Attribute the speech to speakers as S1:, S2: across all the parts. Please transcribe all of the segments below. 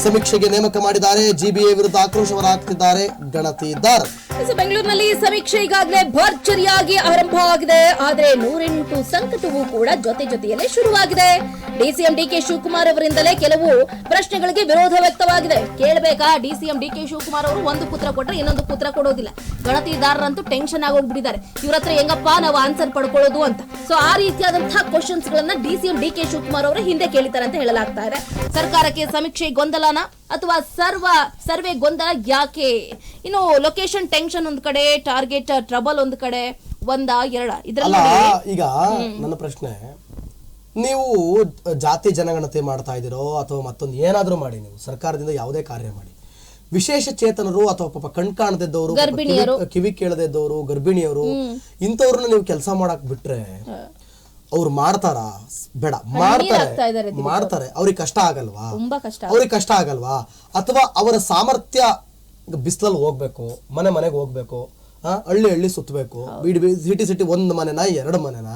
S1: ಸಮೀಕ್ಷೆಗೆ ನೇಮಕ ಮಾಡಿದ್ದಾರೆ. ಜಿಬಿಎ ವಿರುದ್ಧ ಆಕ್ರೋಶ ಹೊರಹಾಕ್ತಿದ್ದಾರೆ ಗಣತಿದಾರರು.
S2: ಬೆಂಗಳೂರಿನಲ್ಲಿ ಸಮೀಕ್ಷೆ ಈಗಾಗಲೇ ಭರ್ಜರಿಯಾಗಿ ಆರಂಭ ಆಗಿದೆ. ಆದರೆ 108 ಸಂಕಟವೂ ಕೂಡ ಜೊತೆಯಲ್ಲೇ ಶುರುವಾಗಿದೆ. ಡಿಸಿಎಂ ಡಿಕೆ ಶಿವಕುಮಾರ್ ಅವರಿಂದಲೇ ಕೆಲವು ಪ್ರಶ್ನೆಗಳಿಗೆ ವಿರೋಧ ವ್ಯಕ್ತವಾಗಿದೆ. ಕೇಳಬೇಕಾ, ಡಿಸಿಎಂ ಡಿಕೆ ಶಿವಕುಮಾರ್ ಅವರು ಒಂದು ಪುತ್ರ ಕೊಟ್ಟರೆ ಇನ್ನೊಂದು ಪುತ್ರ ಕೊಡೋದಿಲ್ಲ. ಗಣತಿದಾರರಂತೂ ಟೆನ್ಷನ್ ಆಗೋಗ್ಬಿಟ್ಟಿದ್ದಾರೆ. ಇವ್ರ ಹತ್ರ ಹೆಂಗಪ್ಪ ನಾವು ಆನ್ಸರ್ ಪಡ್ಕೊಳ್ಳೋದು ಅಂತ. ಸೊ ಆ ರೀತಿಯಾದಂತಹ ಕ್ವಶನ್ಸ್ ಗಳನ್ನ ಡಿಸಿಎಂ ಡಿಕೆ ಶಿವಕುಮಾರ್ ಅವರು ಹಿಂದೆ ಕೇಳಿದ್ದಾರೆ ಅಂತ ಹೇಳಲಾಗ್ತಾ ಇದೆ. ಸರ್ಕಾರಕ್ಕೆ ಸಮೀಕ್ಷೆ ಗೊಂದಲನ ಅಥವಾ ಸರ್ವೆ ಗೊಂದಲ ಯಾಕೆ? ಇನ್ನು ಲೊಕೇಶನ್ ಟೆನ್ಷನ್ ಒಂದ್ ಕಡೆ, ಟಾರ್ಗೆಟ್ ಟ್ರಬಲ್ ಒಂದ್ ಕಡೆ,
S1: ಇದರಲ್ಲಿ ಈಗ ನನ್ನ ಪ್ರಶ್ನೆ, ನೀವು ಜಾತಿ ಜನಗಣತಿ ಮಾಡ್ತಾ ಇದ್ದೀರೋ ಅಥವಾ ಮತ್ತೊಂದು ಏನಾದ್ರೂ ಮಾಡಿ, ನೀವು ಸರ್ಕಾರದಿಂದ ಯಾವುದೇ ಕಾರ್ಯ ಮಾಡಿ, ವಿಶೇಷ ಚೇತನರು ಅಥವಾ ಪಾಪ ಕಣ್ ಕಾಣದಿದ್ದವರು, ಕಿವಿ ಕೇಳದಿದ್ದವರು, ಗರ್ಭಿಣಿಯರು, ಇಂಥವ್ರನ್ನ ನೀವು ಕೆಲಸ ಮಾಡಕ್ ಬಿಟ್ರೆ ಅವ್ರು ಮಾಡ್ತಾರ? ಬೇಡ, ಮಾಡ್ತಾರೆ. ಅವ್ರಿಗೆ ಕಷ್ಟ ಆಗಲ್ವಾ? ಅವ್ರಿಗೆ ಕಷ್ಟ ಆಗಲ್ವಾ? ಅಥವಾ ಅವರ ಸಾಮರ್ಥ್ಯ, ಬಿಸಿಲಲ್ಲಿ ಹೋಗ್ಬೇಕು, ಮನೆಗೆ ಹೋಗ್ಬೇಕು, ಹಳ್ಳಿ ಸುತ್ತಬೇಕು, ಸಿಟಿ ಒಂದ್ ಮನೆನ 2 ಮನೆನ,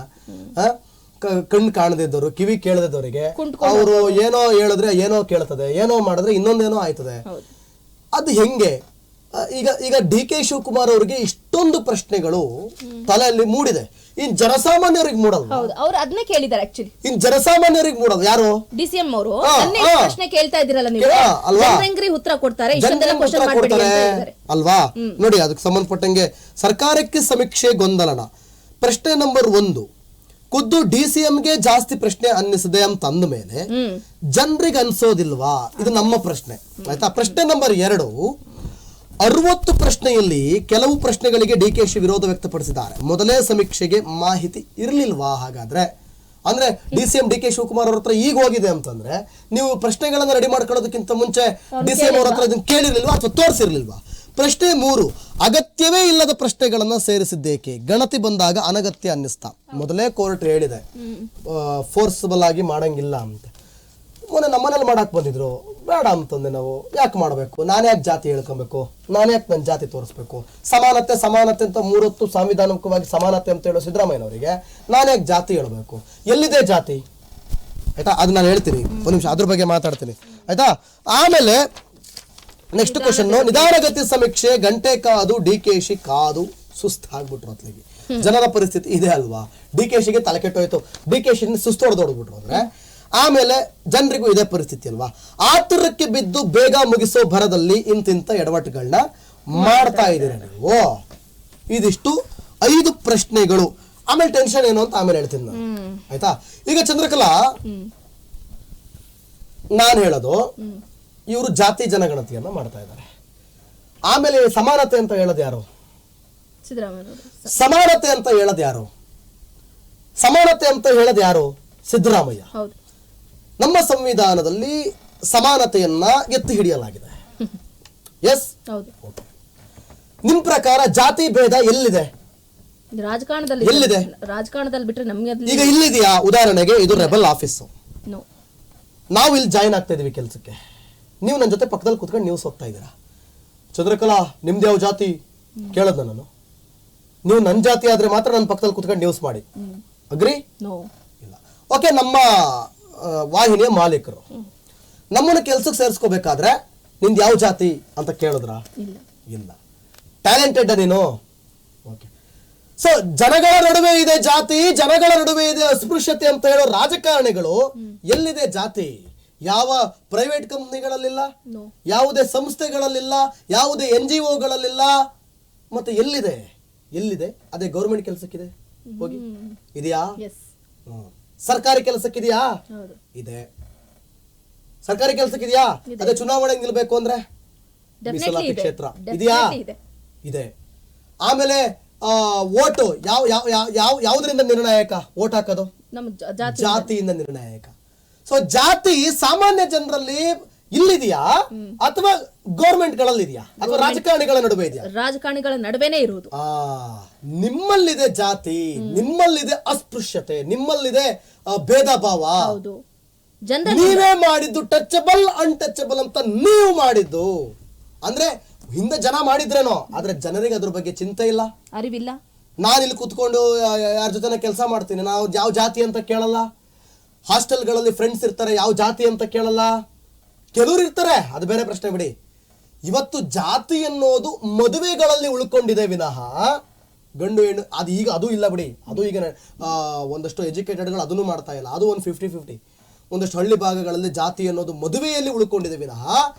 S1: ಕಣ್ ಕಾಣದಿದ್ದವರು, ಕಿವಿ ಕೇಳದಿದ್ದವರಿಗೆ ಅವರು ಏನೋ ಹೇಳಿದ್ರೆ ಏನೋ ಕೇಳ್ತದೆ, ಏನೋ ಮಾಡಿದ್ರೆ ಇನ್ನೊಂದೇನೋ ಆಯ್ತದೆ. ಅದು ಹೆಂಗೆ? ಈಗ ಡಿ ಕೆ ಶಿವಕುಮಾರ್ ಅವರಿಗೆ ಇಷ್ಟೊಂದು ಪ್ರಶ್ನೆಗಳು ತಲೆಯಲ್ಲಿ ಮೂಡಿದೆ. ಇನ್ ಜನಸಾಮಾನ್ಯರಿಗೆ ಮೂಡಲ್ಲ.
S2: ಅವ್ರು ಅದನ್ನೇ ಕೇಳಿದ್ದಾರೆ ಆಕ್ಚುಲಿ.
S1: ಇನ್ ಜನಸಾಮಾನ್ಯರಿಗೆ ಮೂಡಲ್ಲ ಯಾರು?
S2: ಡಿಸಿಎಂ ಅವರು ಪ್ರಶ್ನೆ ಕೇಳ್ತಾ ಇದ್ದೀರಲ್ಲ ನೀವು, ಜನರಂಗ್ರಿ ಉತ್ತರ ಕೊಡ್ತಾರೆ
S1: ಅಲ್ವಾ? ನೋಡಿ, ಅದಕ್ಕೆ ಸಂಬಂಧಪಟ್ಟಂಗೆ ಸರ್ಕಾರಕ್ಕೆ ಸಮೀಕ್ಷೆ ಗೊಂದಲನ ಪ್ರಶ್ನೆ ನಂಬರ್ 1, ಖುದ್ದು ಡಿಸಿಎಂಗೆ ಜಾಸ್ತಿ ಪ್ರಶ್ನೆ ಅನ್ನಿಸಿದೆ ಅಂತ ಅಂದ ಮೇಲೆ ಜನರಿಗೆ ಅನ್ಸೋದಿಲ್ವಾ? ಇದು ನಮ್ಮ ಪ್ರಶ್ನೆ, ಆಯ್ತಾ? ಪ್ರಶ್ನೆ ನಂಬರ್ 2, 60 ಪ್ರಶ್ನೆಯಲ್ಲಿ ಕೆಲವು ಪ್ರಶ್ನೆಗಳಿಗೆ ಡಿಕೆಶಿ ವಿರೋಧ ವ್ಯಕ್ತಪಡಿಸಿದ್ದಾರೆ. ಮೊದಲೇ ಸಮೀಕ್ಷೆಗೆ ಮಾಹಿತಿ ಇರ್ಲಿಲ್ವಾ? ಹಾಗಾದ್ರೆ ಅಂದ್ರೆ ಡಿಸಿಎಂ ಡಿಕೆ ಶಿವಕುಮಾರ್ ಅವ್ರ ಹತ್ರ ಈಗ ಹೋಗಿದೆ ಅಂತಂದ್ರೆ ನೀವು ಪ್ರಶ್ನೆಗಳನ್ನ ರೆಡಿ ಮಾಡ್ಕೊಳ್ಳೋದಕ್ಕಿಂತ ಮುಂಚೆ ಡಿಸಿಎಂ ಅವ್ರ ಹತ್ರ ಇದನ್ನ ಕೇಳಿರ್ಲಿಲ್ವಾ ಅಥವಾ ತೋರಿಸಿರ್ಲಿಲ್ವಾ? ಪ್ರಶ್ನೆ 3, ಅಗತ್ಯವೇ ಇಲ್ಲದ ಪ್ರಶ್ನೆಗಳನ್ನ ಸೇರಿಸಿದ್ದೇಕೆ? ಗಣತಿ ಬಂದಾಗ ಅನಗತ್ಯ ಅನ್ನಿಸ್ತಾ? ಮೊದಲೇ ಕೋರ್ಟ್ ಹೇಳಿದೆ ಫೋರ್ಸಬಲ್ ಆಗಿ ಮಾಡಂಗಿಲ್ಲ ಅಂತ. ಮೊನ್ನೆ ನಮ್ಮನೇಲಿ ಮಾಡಕ್ ಬಂದಿದ್ರು, ಬೇಡ ಅಂತಂದೆ. ನಾವು ಯಾಕೆ ಮಾಡಬೇಕು? ನಾನು ಯಾಕೆ ಜಾತಿ ಹೇಳ್ಕೊಬೇಕು? ನಾನು ಯಾಕೆ ನನ್ನ ಜಾತಿ ತೋರಿಸ್ಬೇಕು? ಸಮಾನತೆ ಅಂತ 3 ಹೊತ್ತು ಸಾಂವಿಧಾನಿಕವಾಗಿ ಸಮಾನತೆ ಅಂತ ಹೇಳೋ ಸಿದ್ದರಾಮಯ್ಯನವರಿಗೆ ನಾನು ಯಾಕೆ ಜಾತಿ ಹೇಳ್ಬೇಕು? ಎಲ್ಲಿದೆ ಜಾತಿ? ಆಯ್ತಾ, ಅದು ನಾನು ಹೇಳ್ತೀನಿ, ಒಂದು ನಿಮಿಷ ಅದ್ರ ಬಗ್ಗೆ ಮಾತಾಡ್ತೀನಿ, ಆಯ್ತಾ? ಆಮೇಲೆ ನೆಕ್ಸ್ಟ್ ಕ್ವಶನ್, ನಿಧಾನಗತಿ ಸಮೀಕ್ಷೆ ಗಂಟೆ ಕಾದು ಡಿಕೆಶಿ ಕಾದು ಸುಸ್ತಾಗ್ಬಿಟ್ರು. ಅತ್ಲಾಗಿ ಜನರ ಪರಿಸ್ಥಿತಿ ಇದೆ ಅಲ್ವಾ? ಡಿಕೆಶಿಗೆ ತಲೆ ಕೆಟ್ಟೋಯ್ತು, ಡಿಕೆಶಿ ಸುಸ್ತು ಹೊಡೆದೋಡ್ಬಿಟ್ರು ಅಂದ್ರೆ ಆಮೇಲೆ ಜನರಿಗೂ ಇದೇ ಪರಿಸ್ಥಿತಿ ಅಲ್ವಾ? ಆತುರಕ್ಕೆ ಬಿದ್ದು ಬೇಗ ಮುಗಿಸೋ ಭರದಲ್ಲಿ ಇಂತಿಂತ ಎಡವಟ್ಟುಗಳನ್ನ ಮಾಡ್ತಾ ಇದ್ದೀರಿ ನೀವು. ಇದಿಷ್ಟು 5 ಪ್ರಶ್ನೆಗಳು. ಆಮೇಲೆ ಟೆನ್ಷನ್ ಏನು ಅಂತ ಆಮೇಲೆ ಹೇಳ್ತೀನಿ ನಾನು, ಆಯ್ತಾ? ಈಗ ಚಂದ್ರಕಲಾ, ನಾನು ಹೇಳೋದು, ಇವರು ಜಾತಿ ಜನಗಣತಿಯನ್ನ ಮಾಡ್ತಾ ಇದ್ದಾರೆ. ಆಮೇಲೆ ಸಮಾನತೆ ಅಂತ ಹೇಳೋದು ಯಾರು? ಸಮಾನತೆ ಅಂತ ಹೇಳೋದು ಯಾರು? ಸಮಾನತೆ ಅಂತ ಹೇಳೋದು ಯಾರು? ಸಿದ್ದರಾಮಯ್ಯ. ನಮ್ಮ ಸಂವಿಧಾನದಲ್ಲಿ ಸಮಾನತೆಯನ್ನ ಎತ್ತಿ ಹಿಡಿಯಲಾಗಿದೆ. ಎಸ್, ನಿಮ್ ಪ್ರಕಾರ ಜಾತಿ ಭೇದ ಎಲ್ಲಿದೆ?
S2: ರಾಜಕಾರಣದಲ್ಲಿ
S1: ಎಲ್ಲಿದೆ?
S2: ರಾಜಕಾರಣದಲ್ಲಿ ಬಿಟ್ರೆ ನಮ್ಗೆ
S1: ಈಗ ಇಲ್ಲಿದೆಯಾ? ಉದಾಹರಣೆಗೆ ಇದು ರೆಬಲ್ ಆಫೀಸ್, ನಾವು ಇಲ್ಲಿ ಜಾಯಿನ್ ಆಗ್ತಾ ಇದೀವಿ ಕೆಲಸಕ್ಕೆ. ನೀವು ನನ್ನ ಜೊತೆ ಪಕ್ಕದಲ್ಲಿ ಕೂತ್ಕೊಂಡು ನ್ಯೂಸ್ ಹೋಗ್ತಾ ಇದ್ದೀರಾ. ಚಂದ್ರಕಲಾ, ನಿಮ್ದು ಯಾವ ಜಾತಿ ಕೇಳದ್ನ ನಾನು? ನೀವು ನನ್ನ ಜಾತಿ ಆದ್ರೆ ಮಾತ್ರ ನನ್ನ ಪಕ್ಕದಲ್ಲಿ ಕೂತ್ಕೊಂಡು ನ್ಯೂಸ್ ಮಾಡಿ. ಅಗ್ರಿ? ಇಲ್ಲ. ಓಕೆ, ನಮ್ಮ ವಾಹಿನಿಯ ಮಾಲೀಕರು ನಮ್ಮನ್ನ ಕೆಲ್ಸಕ್ಕೆ ಸೇರಿಸ್ಕೋಬೇಕಾದ್ರೆ ನಿಂದು ಯಾವ ಜಾತಿ ಅಂತ ಕೇಳಿದ್ರ? ಇಲ್ಲ. ಟ್ಯಾಲೆಂಟೆಡ್ ನೀನು? ಓಕೆ. ಸೊ ಜನಗಳ ನಡುವೆ ಇದೆ ಜಾತಿ, ಜನಗಳ ನಡುವೆ ಇದೆ ಅಸ್ಪೃಶ್ಯತೆ ಅಂತ ಹೇಳೋ ರಾಜಕಾರಣಿಗಳು ಎಲ್ಲಿದೆ ಜಾತಿ? ಯಾವ ಪ್ರೈವೇಟ್ ಕಂಪ್ನಿಗಳಲ್ಲಿಲ್ಲ, ಯಾವುದೇ ಸಂಸ್ಥೆಗಳಲ್ಲಿಲ್ಲ, ಯಾವುದೇ NGOಗಳಲ್ಲಿಲ್ಲ. ಮತ್ತೆ ಎಲ್ಲಿದೆ? ಅದೇ ಗೌರ್ಮೆಂಟ್ ಕೆಲಸಕ್ಕಿದೆ ಹೋಗಿ, ಇದೆಯಾ? ಸರ್ಕಾರಿ ಕೆಲಸಕ್ಕಿದೆಯಾ? ಇದೆ. ಸರ್ಕಾರಿ ಕೆಲಸಕ್ಕಿದೆಯಾ? ಅದೇ ಚುನಾವಣೆ ನಿಲ್ಬೇಕು ಅಂದ್ರೆ ಮೀಸಲಾತಿ ಕ್ಷೇತ್ರ ಇದೆಯಾ? ಇದೆ. ಆಮೇಲೆ ಓಟು ಯಾವುದರಿಂದ ನಿರ್ಣಾಯಕ? ಓಟ್ ಹಾಕೋದು ಜಾತಿಯಿಂದ ನಿರ್ಣಾಯಕ. ಸೊ ಜಾತಿ ಸಾಮಾನ್ಯ ಜನರಲ್ಲಿ ಇಲ್ಲಿದೆಯಾ ಅಥವಾ ಗೌರ್ಮೆಂಟ್ ಗಳಲ್ಲಿ ಇದೆಯಾ ಅಥವಾ ರಾಜಕಾರಣಿಗಳ ನಡುವೆ ಇದೆಯಾ?
S2: ರಾಜಕಾರಣಿಗಳ ನಡುವೆನೇ ಇರುವುದು.
S1: ನಿಮ್ಮಲ್ಲಿದೆ ಜಾತಿ, ನಿಮ್ಮಲ್ಲಿದೆ ಅಸ್ಪೃಶ್ಯತೆ, ನಿಮ್ಮಲ್ಲಿದೆ ಭೇದ ಭಾವ. ನೀವೇ ಮಾಡಿದ್ದು ಟಚಬಲ್ ಅನ್ಟಚಬಲ್ ಅಂತ ನೀವು ಮಾಡಿದ್ದು. ಅಂದ್ರೆ ಹಿಂದೆ ಜನ ಮಾಡಿದ್ರೇನೋ, ಆದ್ರೆ ಜನರಿಗೆ ಅದ್ರ ಬಗ್ಗೆ ಚಿಂತೆ ಇಲ್ಲ,
S2: ಅರಿವಿಲ್ಲ.
S1: ನಾನು ಇಲ್ಲಿ ಕೂತ್ಕೊಂಡು ಯಾರ ಜೊತೆ ಕೆಲಸ ಮಾಡ್ತೀನಿ, ನಾವು ಯಾವ ಜಾತಿ ಅಂತ ಕೇಳಲ್ಲ. ಹಾಸ್ಟೆಲ್ಗಳಲ್ಲಿ ಫ್ರೆಂಡ್ಸ್ ಇರ್ತಾರೆ, ಯಾವ ಜಾತಿ ಅಂತ ಕೇಳಲ್ಲ. ಕೆಲವ್ರು ಇರ್ತಾರೆ, ಅದು ಬೇರೆ ಪ್ರಶ್ನೆ ಬಿಡಿ. ಇವತ್ತು ಜಾತಿ ಅನ್ನೋದು ಮದುವೆಗಳಲ್ಲಿ ಉಳ್ಕೊಂಡಿದೆ ವಿನಃ ಗಂಡು ಹೆಣ್ಣು ಅದು ಈಗ ಅದು ಇಲ್ಲ ಬಿಡಿ. ಅದು ಈಗ ಒಂದಷ್ಟು ಎಜುಕೇಟೆಡ್ಗಳು ಅದನ್ನು ಮಾಡ್ತಾ ಇಲ್ಲ. ಅದು ಒಂದು 50-50. ಒಂದಷ್ಟು ಹಳ್ಳಿ ಭಾಗಗಳಲ್ಲಿ ಜಾತಿ ಅನ್ನೋದು ಮದುವೆಯಲ್ಲಿ ಉಳ್ಕೊಂಡಿದೆ ವಿನಃ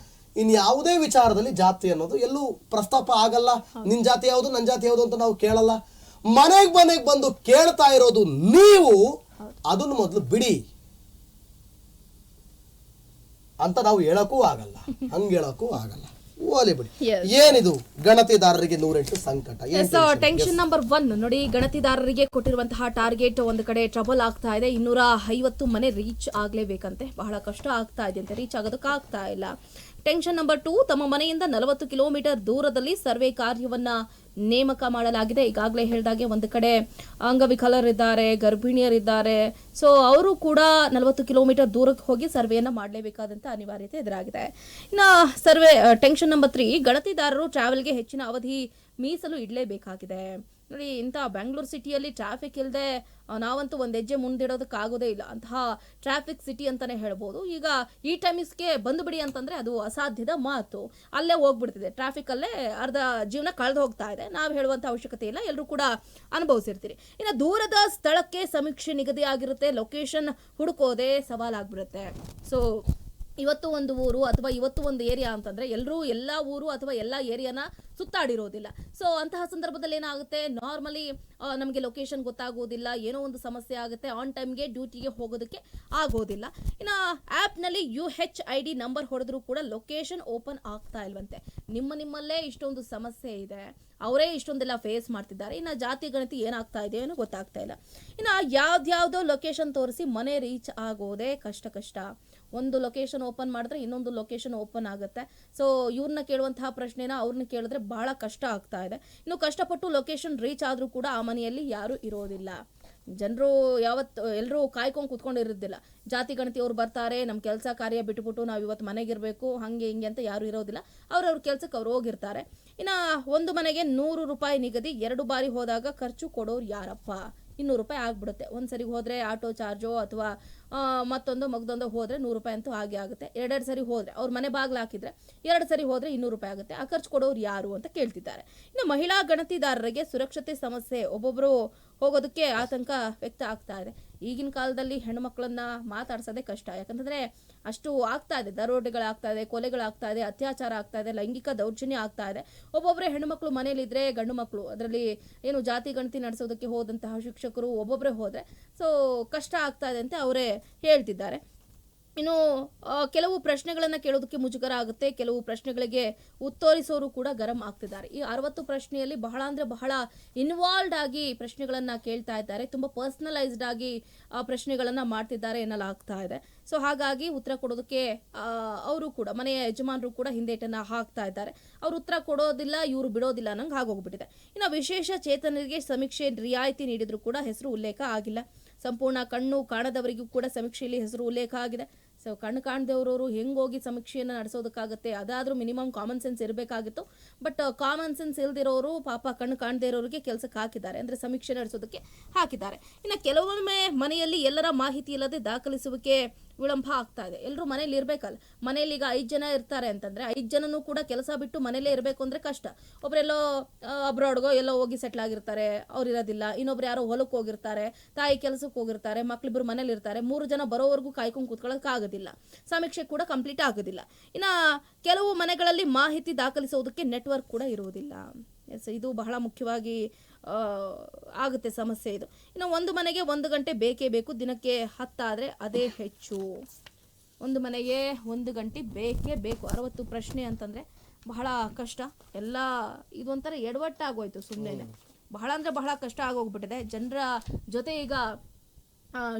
S1: ಇನ್ಯಾವುದೇ ವಿಚಾರದಲ್ಲಿ ಜಾತಿ ಅನ್ನೋದು ಎಲ್ಲೂ ಪ್ರಸ್ತಾಪ ಆಗಲ್ಲ. ನಿನ್ ಜಾತಿ ಯಾವುದು ನನ್ನ ಜಾತಿ ಯಾವುದು ಅಂತ ನಾವು ಕೇಳಲ್ಲ. ಮನೆಗೆ ಬಂದು ಕೇಳ್ತಾ ಇರೋದು ನೀವು ಅದನ್ನು ಮೊದಲು ಬಿಡಿ ಅಂತ ನಾವು ಹೇಳಕ್ಕೂ ಆಗಲ್ಲ, ಹಂಗೆ ಹೇಳಕ್ಕೂ ಆಗಲ್ಲ. ಓಲಿ ಬಿಡಿ. ಏನಿದು ಗಣತಿದಾರರಿಗೆ 108 ಸಂಕಟ.
S2: ಟೆನ್ಷನ್ ನಂಬರ್ 1 ನೋಡಿ, ಗಣತಿದಾರರಿಗೆ ಕೊಟ್ಟಿರುವಂತಹ ಟಾರ್ಗೆಟ್ ಒಂದು ಕಡೆ ಟ್ರಬಲ್ ಆಗ್ತಾ ಇದೆ. 250 ಮನೆ ರೀಚ್ ಆಗ್ಲೇಬೇಕಂತೆ, ಬಹಳ ಕಷ್ಟ ಆಗ್ತಾ ಇದೆ ಅಂತ, ರೀಚ್ ಆಗೋದಕ್ಕಾಗ್ತಾ ಇಲ್ಲ. ಟೆನ್ಷನ್ ನಂಬರ್ 2, ತಮ್ಮ ಮನೆಯಿಂದ 40 ಕಿಲೋಮೀಟರ್ ದೂರದಲ್ಲಿ ಸರ್ವೆ ಕಾರ್ಯವನ್ನ ನೇಮಕ ಮಾಡಲಾಗಿದೆ. ಈಗಾಗಲೇ ಹೇಳಿದಾಗೆ ಒಂದು ಕಡೆ ಅಂಗವಿಕಲರಿದ್ದಾರೆ, ಗರ್ಭಿಣಿಯರಿದ್ದಾರೆ. ಸೊ ಅವರು ಕೂಡ 40 ಕಿಲೋಮೀಟರ್ ದೂರಕ್ಕೆ ಹೋಗಿ ಸರ್ವೆಯನ್ನ ಮಾಡಲೇಬೇಕಾದಂತ ಅನಿವಾರ್ಯತೆ ಎದುರಾಗಿದೆ. ಇನ್ನು ಸರ್ವೆ ಟೆನ್ಷನ್ ನಂಬರ್ 3, ಗಣತಿದಾರರು ಟ್ರಾವೆಲ್ಗೆ ಹೆಚ್ಚಿನ ಅವಧಿ ಮೀಸಲು ಇಡಲೇಬೇಕಾಗಿದೆ. ನೋಡಿ, ಇಂಥ ಬೆಂಗಳೂರು ಸಿಟಿಯಲ್ಲಿ ಟ್ರಾಫಿಕ್ ಇಲ್ಲದೆ ನಾವಂತೂ ಒಂದು ಹೆಜ್ಜೆ ಮುಂದಿಡೋದಕ್ಕಾಗೋದೇ ಇಲ್ಲ. ಅಂತಹ ಟ್ರಾಫಿಕ್ ಸಿಟಿ ಅಂತಾನೆ ಹೇಳ್ಬೋದು. ಈಗ ಈ ಟೈಮಿಸ್ಗೆ ಬಂದುಬಿಡಿ ಅಂತಂದ್ರೆ ಅದು ಅಸಾಧ್ಯದ ಮಾತು. ಅಲ್ಲೇ ಹೋಗ್ಬಿಡ್ತಿದೆ, ಟ್ರಾಫಿಕ್ ಅಲ್ಲೇ ಅರ್ಧ ಜೀವನ ಕಳೆದು ಹೋಗ್ತಾ ಇದೆ. ನಾವು ಹೇಳುವಂತ ಅವಶ್ಯಕತೆ ಇಲ್ಲ, ಎಲ್ಲರೂ ಕೂಡ ಅನುಭವಿಸಿರ್ತೀರಿ. ಇನ್ನು ದೂರದ ಸ್ಥಳಕ್ಕೆ ಸಮೀಕ್ಷೆ ನಿಗದಿ ಆಗಿರುತ್ತೆ, ಲೊಕೇಶನ್ ಹುಡುಕೋದೇ ಸವಾಲಾಗ್ಬಿಡುತ್ತೆ. ಸೊ ಇವತ್ತು ಒಂದು ಊರು ಅಥವಾ ಇವತ್ತು ಒಂದು ಏರಿಯಾ ಅಂತಂದ್ರೆ ಎಲ್ಲರೂ ಎಲ್ಲ ಊರು ಅಥವಾ ಎಲ್ಲ ಏರಿಯಾನ ಸುತ್ತಾಡಿರೋದಿಲ್ಲ. ಸೊ ಅಂತಹ ಸಂದರ್ಭದಲ್ಲಿ ಏನಾಗುತ್ತೆ, ನಾರ್ಮಲಿ ನಮಗೆ ಲೊಕೇಶನ್ ಗೊತ್ತಾಗೋದಿಲ್ಲ, ಏನೋ ಒಂದು ಸಮಸ್ಯೆ ಆಗುತ್ತೆ, ಆನ್ ಟೈಮ್ಗೆ ಡ್ಯೂಟಿಗೆ ಹೋಗೋದಕ್ಕೆ ಆಗೋದಿಲ್ಲ. ಇನ್ನು ಆ್ಯಪ್ನಲ್ಲಿ UHID ನಂಬರ್ ಹೊಡೆದ್ರೂ ಕೂಡ ಲೊಕೇಶನ್ ಓಪನ್ ಆಗ್ತಾ ಇಲ್ವಂತೆ. ನಿಮ್ಮಲ್ಲೇ ಇಷ್ಟೊಂದು ಸಮಸ್ಯೆ ಇದೆ, ಅವರೇ ಇಷ್ಟೊಂದೆಲ್ಲ ಫೇಸ್ ಮಾಡ್ತಿದ್ದಾರೆ. ಇನ್ನು ಜಾತಿ ಗಣತಿ ಏನಾಗ್ತಾ ಇದೆ ಏನೋ ಗೊತ್ತಾಗ್ತಾ ಇಲ್ಲ. ಇನ್ನು ಯಾವ್ದ್ಯಾವ್ದೋ ಲೊಕೇಶನ್ ತೋರಿಸಿ ಮನೆ ರೀಚ್ ಆಗೋದೇ ಕಷ್ಟ. ಒಂದು ಲೊಕೇಶನ್ ಓಪನ್ ಮಾಡಿದ್ರೆ ಇನ್ನೊಂದು ಲೊಕೇಶನ್ ಓಪನ್ ಆಗುತ್ತೆ. ಸೊ ಇವ್ರನ್ನ ಕೇಳುವಂತಹ ಪ್ರಶ್ನೆನ ಅವ್ರನ್ನ ಕೇಳಿದ್ರೆ ಬಹಳ ಕಷ್ಟ ಆಗ್ತಾ ಇದೆ. ಇನ್ನು ಕಷ್ಟಪಟ್ಟು ಲೊಕೇಶನ್ ರೀಚ್ ಆದ್ರೂ ಕೂಡ ಆ ಮನೆಯಲ್ಲಿ ಯಾರು ಇರೋದಿಲ್ಲ. ಜನರು ಎಲ್ಲರೂ ಕಾಯ್ಕೊಂಡು ಕುತ್ಕೊಂಡಿರೋದಿಲ್ಲ. ಜಾತಿ ಗಣತಿ ಅವ್ರು ಬರ್ತಾರೆ, ನಮ್ಮ ಕೆಲಸ ಕಾರ್ಯ ಬಿಟ್ಬಿಟ್ಟು ನಾವು ಇವತ್ತು ಮನೆಗಿರ್ಬೇಕು ಹಂಗೆ ಹಿಂಗೆ ಅಂತ ಯಾರು ಇರೋದಿಲ್ಲ. ಅವ್ರವ್ರ ಕೆಲಸಕ್ಕೆ ಅವ್ರು ಹೋಗಿರ್ತಾರೆ. ಇನ್ನು ಒಂದು ಮನೆಗೆ 100 ರೂಪಾಯಿ ನಿಗದಿ. 2 ಬಾರಿ ಹೋದಾಗ ಖರ್ಚು ಕೊಡೋರು ಯಾರಪ್ಪ? 200 ರೂಪಾಯಿ ಆಗ್ಬಿಡುತ್ತೆ. ಒಂದ್ಸರಿ ಹೋದ್ರೆ ಆಟೋ ಚಾರ್ಜೋ ಅಥವಾ ಮಗದೊಂದು ಹೋದ್ರೆ 100 ರೂಪಾಯಿ ಅಂತೂ ಹಾಗೆ ಆಗುತ್ತೆ. 2 ಸರಿ ಹೋದ್ರೆ ಅವ್ರ ಮನೆ ಬಾಗ್ಲು ಹಾಕಿದ್ರೆ 2 ಸರಿ ಹೋದ್ರೆ 200 ರೂಪಾಯಿ ಆಗುತ್ತೆ. ಆ ಖರ್ಚು ಕೊಡೋರು ಯಾರು ಅಂತ ಕೇಳ್ತಿದ್ದಾರೆ. ಇನ್ನು ಮಹಿಳಾ ಗಣತಿದಾರರಿಗೆ ಸುರಕ್ಷತೆ ಸಮಸ್ಯೆ, ಒಬ್ಬೊಬ್ರು ಹೋಗೋದಕ್ಕೆ ಆತಂಕ ವ್ಯಕ್ತ ಆಗ್ತಾ ಇದೆ. ಈಗಿನ ಕಾಲದಲ್ಲಿ ಹೆಣ್ಮಕ್ಳನ್ನ ಮಾತಾಡ್ಸೋದೇ ಕಷ್ಟ. ಯಾಕಂತಂದ್ರೆ ಅಷ್ಟು ಆಗ್ತಾ ಇದೆ, ದರೋಡೆಗಳಾಗ್ತಾ ಇದೆ, ಕೊಲೆಗಳಾಗ್ತಾ ಇದೆ, ಅತ್ಯಾಚಾರ ಆಗ್ತಾ ಇದೆ, ಲೈಂಗಿಕ ದೌರ್ಜನ್ಯ ಆಗ್ತಾ ಇದೆ. ಒಬ್ಬೊಬ್ಬರೇ ಹೆಣ್ಮಕ್ಳು ಮನೇಲಿದ್ರೆ ಗಂಡು ಮಕ್ಕಳು, ಅದರಲ್ಲಿ ಏನು ಜಾತಿ ಗಣತಿ ನಡೆಸೋದಕ್ಕೆ ಹೋದಂತಹ ಶಿಕ್ಷಕರು ಒಬ್ಬೊಬ್ಬರೇ ಹೋದ್ರೆ ಸೊ ಕಷ್ಟ ಆಗ್ತಾ ಇದೆ ಅಂತ ಅವರೇ ಹೇಳ್ತಿದ್ದಾರೆ. ಇನ್ನು ಕೆಲವು ಪ್ರಶ್ನೆಗಳನ್ನು ಕೇಳೋದಕ್ಕೆ ಮುಜುಗರ ಆಗುತ್ತೆ, ಕೆಲವು ಪ್ರಶ್ನೆಗಳಿಗೆ ಉತ್ತರಿಸೋರು ಕೂಡ ಗರಂ ಆಗ್ತಿದ್ದಾರೆ. ಈ 60 ಪ್ರಶ್ನೆಯಲ್ಲಿ ಬಹಳ ಅಂದ್ರೆ ಬಹಳ ಇನ್ವಾಲ್ವ್ಡ್ ಆಗಿ ಪ್ರಶ್ನೆಗಳನ್ನ ಕೇಳ್ತಾ ಇದ್ದಾರೆ. ತುಂಬಾ ಪರ್ಸನಲೈಸ್ಡ್ ಆಗಿ ಪ್ರಶ್ನೆಗಳನ್ನ ಮಾಡ್ತಿದ್ದಾರೆ ಎನ್ನಲಾಗ್ತಾ ಇದೆ. ಸೊ ಹಾಗಾಗಿ ಉತ್ತರ ಕೊಡೋದಕ್ಕೆ ಅವರು ಕೂಡ ಮನೆಯ ಯಜಮಾನರು ಕೂಡ ಹಿಂದೇಟನ್ನ ಹಾಕ್ತಾ ಇದ್ದಾರೆ. ಅವ್ರು ಉತ್ತರ ಕೊಡೋದಿಲ್ಲ, ಇವರು ಬಿಡೋದಿಲ್ಲ ಅನ್ನಂಗೆ ಆಗೋಗ್ಬಿಟ್ಟಿದೆ. ಇನ್ನು ವಿಶೇಷ ಚೇತನರಿಗೆ ಸಮೀಕ್ಷೆ ರಿಯಾಯಿತಿ ನೀಡಿದ್ರು ಕೂಡ ಹೆಸರು ಉಲ್ಲೇಖ ಆಗಿಲ್ಲ. ಸಂಪೂರ್ಣ ಕಣ್ಣು ಕಾಣದವರಿಗೂ ಕೂಡ ಸಮೀಕ್ಷೆಯಲ್ಲಿ ಹೆಸರು ಉಲ್ಲೇಖ ಆಗಿದೆ. ಸೊ ಕಣ್ಣು ಕಾಣದವರವರು ಹೆಂಗೋಗಿ ಸಮೀಕ್ಷೆಯನ್ನು ನಡೆಸೋದಕ್ಕಾಗುತ್ತೆ? ಅದಾದ್ರೂ ಮಿನಿಮಮ್ ಕಾಮನ್ ಸೆನ್ಸ್ ಇರಬೇಕಾಗಿತ್ತು. ಬಟ್ ಕಾಮನ್ ಸೆನ್ಸ್ ಇಲ್ದಿರೋರು ಪಾಪ ಕಣ್ಣು ಕಾಣದೇ ಇರೋರಿಗೆ ಕೆಲಸಕ್ಕೆ ಹಾಕಿದ್ದಾರೆ, ಅಂದ್ರೆ ಸಮೀಕ್ಷೆ ನಡೆಸೋದಕ್ಕೆ ಹಾಕಿದ್ದಾರೆ. ಇನ್ನು ಕೆಲವೊಮ್ಮೆ ಮನೆಯಲ್ಲಿ ಎಲ್ಲರ ಮಾಹಿತಿ ಇಲ್ಲದೆ ದಾಖಲಿಸುವಿಕೆ ವಿಳಂಬ ಆಗ್ತಾ ಇದೆ. ಎಲ್ಲರೂ ಮನೇಲಿ ಇರ್ಬೇಕಲ್ಲ. ಮನೇಲಿ ಈಗ 5 ಜನ ಇರ್ತಾರೆ ಅಂತಂದ್ರೆ 5 ಜನನೂ ಕೂಡ ಕೆಲಸ ಬಿಟ್ಟು ಮನೇಲೇ ಇರಬೇಕು ಅಂದ್ರೆ ಕಷ್ಟ. ಒಬ್ರೆಲ್ಲೋ ಅಬ್ರಾಡ್ಗೋ ಎಲ್ಲೋ ಹೋಗಿ ಸೆಟ್ಲ್ ಆಗಿರ್ತಾರೆ, ಅವ್ರು ಇರೋದಿಲ್ಲ. ಇನ್ನೊಬ್ರು ಯಾರೋ ಹೊಲಕ್ಕೆ ಹೋಗಿರ್ತಾರೆ, ತಾಯಿ ಕೆಲಸಕ್ಕೆ ಹೋಗಿರ್ತಾರೆ, ಮಕ್ಳಿಬ್ರು ಮನೇಲಿ ಇರ್ತಾರೆ. 3 ಜನ ಬರೋವರೆಗೂ ಕಾಯ್ಕೊಂಡು ಕೂತ್ಕೊಳ್ಳೋಕೆ ಆಗೋದಿಲ್ಲ, ಸಮೀಕ್ಷೆ ಕೂಡ ಕಂಪ್ಲೀಟ್ ಆಗೋದಿಲ್ಲ. ಇನ್ನು ಕೆಲವು ಮನೆಗಳಲ್ಲಿ ಮಾಹಿತಿ ದಾಖಲಿಸೋದಕ್ಕೆ ನೆಟ್ವರ್ಕ್ ಕೂಡ ಇರುವುದಿಲ್ಲ. ಇದು ಬಹಳ ಮುಖ್ಯವಾಗಿ ಆಗುತ್ತೆ ಸಮಸ್ಯೆ ಇದು. ಇನ್ನು ಒಂದು ಮನೆಗೆ 1 ಗಂಟೆ ಬೇಕೇ ಬೇಕು, ದಿನಕ್ಕೆ 10 ಆದರೆ ಅದೇ ಹೆಚ್ಚು. ಒಂದು ಮನೆಗೆ 1 ಗಂಟೆ ಬೇಕೇ ಬೇಕು. 60 ಪ್ರಶ್ನೆ ಅಂತಂದ್ರೆ ಬಹಳ ಕಷ್ಟ. ಎಲ್ಲ ಇದೊಂಥರ ಎಡವಟ್ಟಾಗೋಯ್ತು ಸುಮ್ಮನೆ. ಬಹಳ ಅಂದ್ರೆ ಬಹಳ ಕಷ್ಟ ಆಗೋಗ್ಬಿಟ್ಟಿದೆ. ಜನರ ಜೊತೆ ಈಗ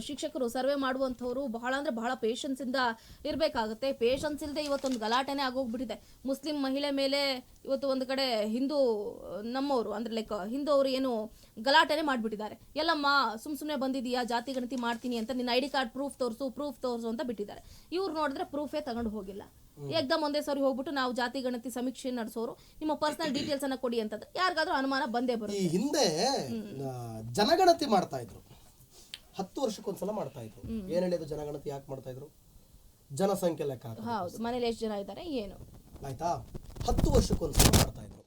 S2: ಶಿಕ್ಷಕರು ಸರ್ವೆ ಮಾಡುವಂಥವ್ರು ಬಹಳ ಅಂದ್ರೆ ಬಹಳ ಪೇಷನ್ಸ್ ಇಂದ ಇರಬೇಕಾಗುತ್ತೆ. ಪೇಷನ್ಸ್ ಇಲ್ಲದೆ ಇವತ್ತೊಂದು ಗಲಾಟೆನೇ ಆಗೋಗ್ಬಿಟ್ಟಿದೆ. ಮುಸ್ಲಿಂ ಮಹಿಳೆ ಮೇಲೆ ಇವತ್ತು ಒಂದು ಕಡೆ ಹಿಂದೂ ನಮ್ಮವರು ಅಂದ್ರೆ ಲೈಕ್ ಹಿಂದೂ ಅವರು ಏನು ಗಲಾಟೆನೇ ಮಾಡಿಬಿಟ್ಟಿದ್ದಾರೆ. ಎಲ್ಲಮ್ಮ ಸುಮ್ಮನೆ ಬಂದಿದೀಯಾ, ಜಾತಿ ಗಣತಿ ಮಾಡ್ತೀನಿ ಅಂತ, ನಿನ್ನ ID ಕಾರ್ಡ್ ಪ್ರೂಫ್ ತೋರಿಸು ಅಂತ ಬಿಟ್ಟಿದ್ದಾರೆ. ಇವ್ರು ನೋಡಿದ್ರೆ ಪ್ರೂಫೇ ತಗೊಂಡು ಹೋಗಿಲ್ಲ. ಏಕ್ದಮ್ ಒಂದೇ ಸಾರಿ ಹೋಗ್ಬಿಟ್ಟು ನಾವು ಜಾತಿ ಗಣತಿ ಸಮೀಕ್ಷೆ ನಡೆಸೋರು, ನಿಮ್ಮ ಪರ್ಸನಲ್ ಡೀಟೇಲ್ಸ್ ಅನ್ನ ಕೊಡಿ ಅಂತಂದ್ರೆ ಯಾರಿಗಾದ್ರೂ ಅನುಮಾನ ಬಂದೇ ಬರುತ್ತೆ.
S1: ಹಿಂದೆ ಜನಗಣತಿ ಮಾಡ್ತಾ ಇದ್ರು, 10 ವರ್ಷಕ್ಕೊಂದ್ಸಲ ಮಾಡ್ತಾ ಇದ್ರು. ಏನ್ ಹೇಳಿದ್ರು ಜನಗಣತಿ ಯಾಕೆ ಮಾಡ್ತಾ ಇದ್ರು? ಜನಸಂಖ್ಯೆ ಲೆಕ್ಕ ಹಾಕೋದು.
S2: ಹೌದು, ಮನೇಲಿ ಎಷ್ಟು ಜನ ಇದ್ದಾರೆ ಏನು
S1: ಆಯ್ತಾ, 10 ವರ್ಷಕ್ಕೊಂದ್ಸಲ ಮಾಡ್ತಾ ಇದ್ರು.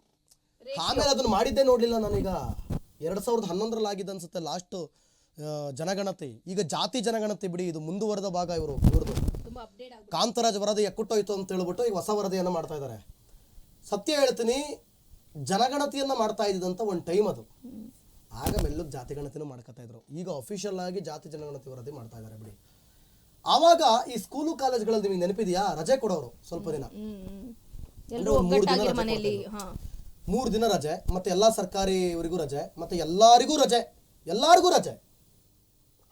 S1: ಆಮೇಲೆ ಅದನ್ನ ಮಾಡಿದ್ದೇ ನೋಡ್ಲಿಲ್ಲ ನಾನೀಗ. 2011ರಲ್ಲಿ ಆಗಿದೆ ಅನ್ಸುತ್ತೆ ಲಾಸ್ಟ್ ಜನಗಣತಿ. ಈಗ ಜಾತಿ ಜನಗಣತಿ ಬಿಡಿ, ಇದು ಮುಂದುವರೆದ ಭಾಗ ಇವ್ರದ್ದು. ಕಾಂತರಾಜ್ ವರದಿ ಎಕ್ಕುಟ್ಟೋಯ್ತು ಅಂತ ಹೇಳ್ಬಿಟ್ಟು ಈಗ ಹೊಸ ವರದಿಯನ್ನ ಮಾಡ್ತಾ ಇದ್ದಾರೆ. ಸತ್ಯ ಹೇಳ್ತೀನಿ, ಜನಗಣತಿಯನ್ನ ಮಾಡ್ತಾ ಇದ್ದಂತ ಒಂದು ಟೈಮ್ ಅದು. ಆಗ ಮೆಲ್ಲಗೆ ಜಾತಿ ಗಣತಿನೂ ಮಾಡ್ಕೊತಾ ಇದ್ರು. ಈಗ ಅಫಿಷಿಯಲ್ ಆಗಿ ಜಾತಿ ಜನಗಣತಿ ವರದಿ ಮಾಡ್ತಾ ಇದ್ದಾರೆ ಬಿಡಿ. ಆವಾಗ ಈ ಸ್ಕೂಲು ಕಾಲೇಜ್ಗಳಲ್ಲಿ ನಿಮಗೆ ನೆನಪಿದೆಯಾ, ರಜೆ ಕೊಡೋರು ಸ್ವಲ್ಪ ದಿನ, 3 ದಿನ ರಜೆ, ಮತ್ತೆ ಎಲ್ಲಾ ಸರ್ಕಾರಿ ಇವರಿಗೂ ರಜೆ, ಮತ್ತೆ ಎಲ್ಲರಿಗೂ ರಜೆ.